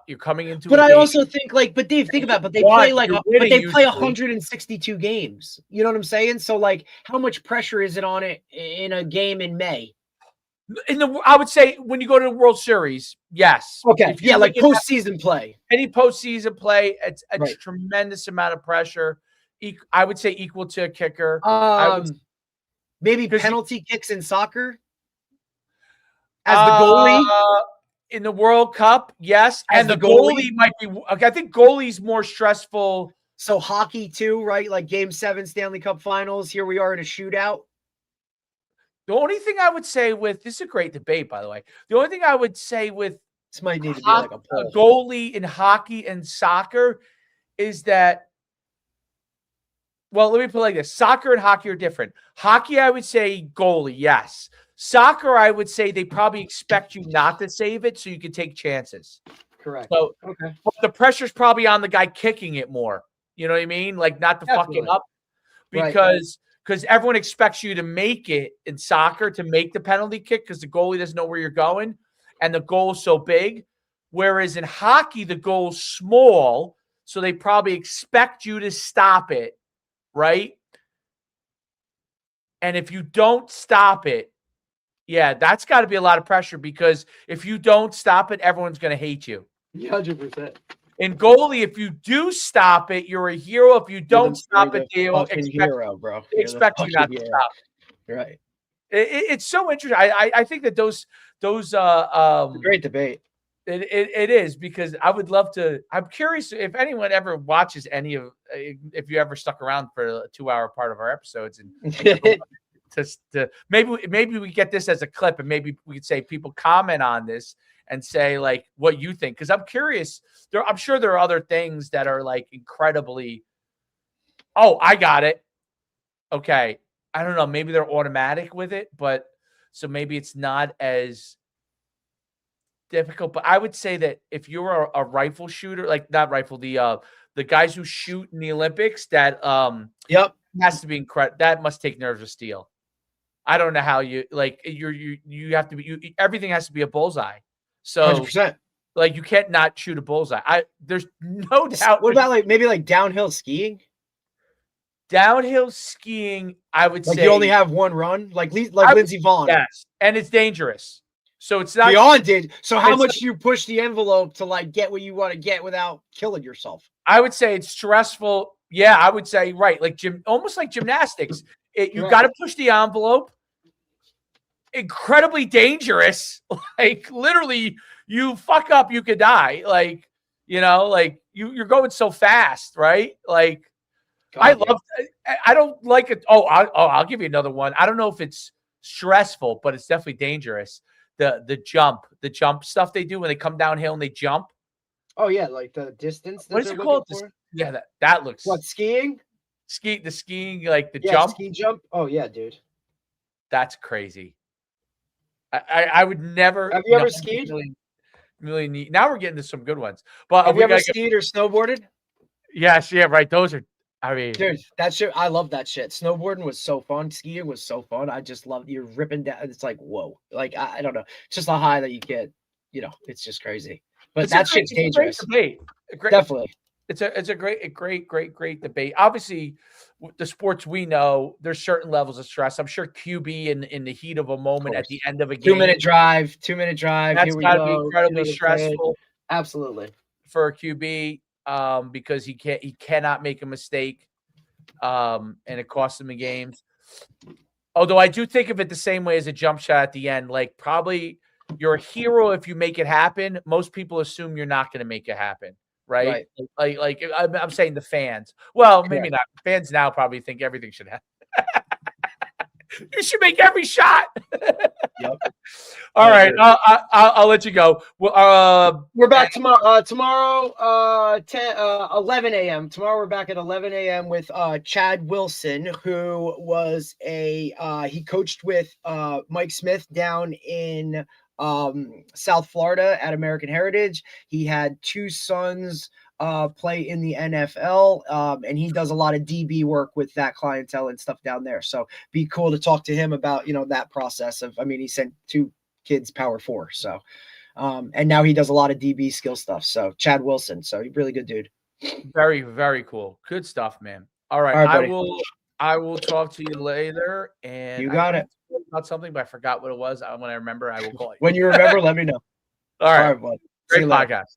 you're coming into But a I game. also think but Dave, think about it, but they play winning 162 games. You know what I'm saying? So like how much pressure is it on it in a game in May? I would say when you go to the World Series, yes. Okay. If you like postseason play. Any postseason play, it's a tremendous amount of pressure. I would say equal to a kicker. Maybe penalty kicks in soccer as the goalie. In the World Cup, yes. As and the goalie might be, I think goalie's more stressful. So hockey too, right? Like Game 7 Stanley Cup Finals. Here we are in a shootout. The only thing I would say this is a great debate, by the way. The only thing I would say with this might need to be like a poll. Goalie in hockey and soccer is that, well, let me put it like this. Soccer and hockey are different. Hockey, I would say goalie, yes. Soccer, I would say they probably expect you not to save it so you can take chances. Correct. So okay. The pressure's probably on the guy kicking it more. You know what I mean? Like not to fuck it up, because everyone expects you to make it in soccer, to make the penalty kick, because the goalie doesn't know where you're going and the goal's so big. Whereas in hockey, the goal's small, so they probably expect you to stop it, right? And if you don't stop it, yeah, that's got to be a lot of pressure, because if you don't stop it, everyone's going to hate you. 100%. In goalie, if you do stop it, you're a hero. If you don't stop it, they expect you not to stop. Right. It's so interesting. I think that those great debate. It is, because I would love to. I'm curious if anyone ever watches any of, if you ever stuck around for a 2-hour part of our episodes, and to maybe we get this as a clip, and maybe we could say people comment on this and say like what you think, because I'm curious. I'm sure there are other things that are like incredibly. Oh, I got it. Okay, I don't know. Maybe they're automatic with it, but so maybe it's not as difficult. But I would say that if you're a rifle shooter, like not rifle, the guys who shoot in the Olympics, that has to be incredible. That must take nerves of steel. I don't know how you like you have to be everything has to be a bullseye. So 100%. like you can't not shoot a bullseye. There's no doubt. What about like maybe like downhill skiing? Downhill skiing? I would Like say you only have one run, like Lindsey Vonn. yes, and it's dangerous. So it's not Beyond did. So how it's much do you push the envelope to like get what you want to get without killing yourself? I would say it's stressful. Yeah, I would say right, like almost like gymnastics. You got to push the envelope. Incredibly dangerous. Like literally, you fuck up, you could die. Like like you're going so fast, right? Like God, I don't like it. I'll give you another one. I don't know if it's stressful, but it's definitely dangerous. The jump stuff they do when they come downhill and they jump. Oh yeah, like the distance. What is it called? Yeah, that looks what skiing? The skiing, like the Yeah, jump. ski jump. Oh yeah, dude. That's crazy. I would never. Have you ever skied? Really neat. Now we're getting to some good ones. But have you ever skied or snowboarded? Yes, yeah, right. Those are. I mean, dude, that shit. I love that shit. Snowboarding was so fun. Skiing was so fun. I just love you're ripping down. It's like whoa. Like I don't know. It's just a high that you get. It's just crazy. But that shit's dangerous. Definitely. It's a great debate. Obviously, the sports we know, there's certain levels of stress. I'm sure QB in the heat of a moment at the end of a game. 2-minute drive. That's got to be incredibly stressful. Absolutely. For a QB, because he cannot make a mistake, and it costs him the games. Although I do think of it the same way as a jump shot at the end. Like probably you're a hero if you make it happen. Most people assume you're not going to make it happen. Right? Like I'm saying the fans. Well, maybe not. Fans now probably think everything should happen. You should make every shot. Yep. All right. I'll let you go. We're back tomorrow. Tomorrow, 11 a.m. Tomorrow we're back at 11 a.m. with Chad Wilson, who was he coached with Mike Smith down in South Florida at American Heritage. He had two sons play in the NFL, and he does a lot of DB work with that clientele and stuff down there. So be cool to talk to him about that process of. I mean, he sent two kids Power 4, so and now he does a lot of DB skill stuff. So Chad Wilson, so really good dude. Very, very cool. Good stuff, man. All right, I will talk to you later. And you got it. About something, but I forgot what it was. When I remember, I will call you. When you remember, let me know. All right, bud. Great podcast.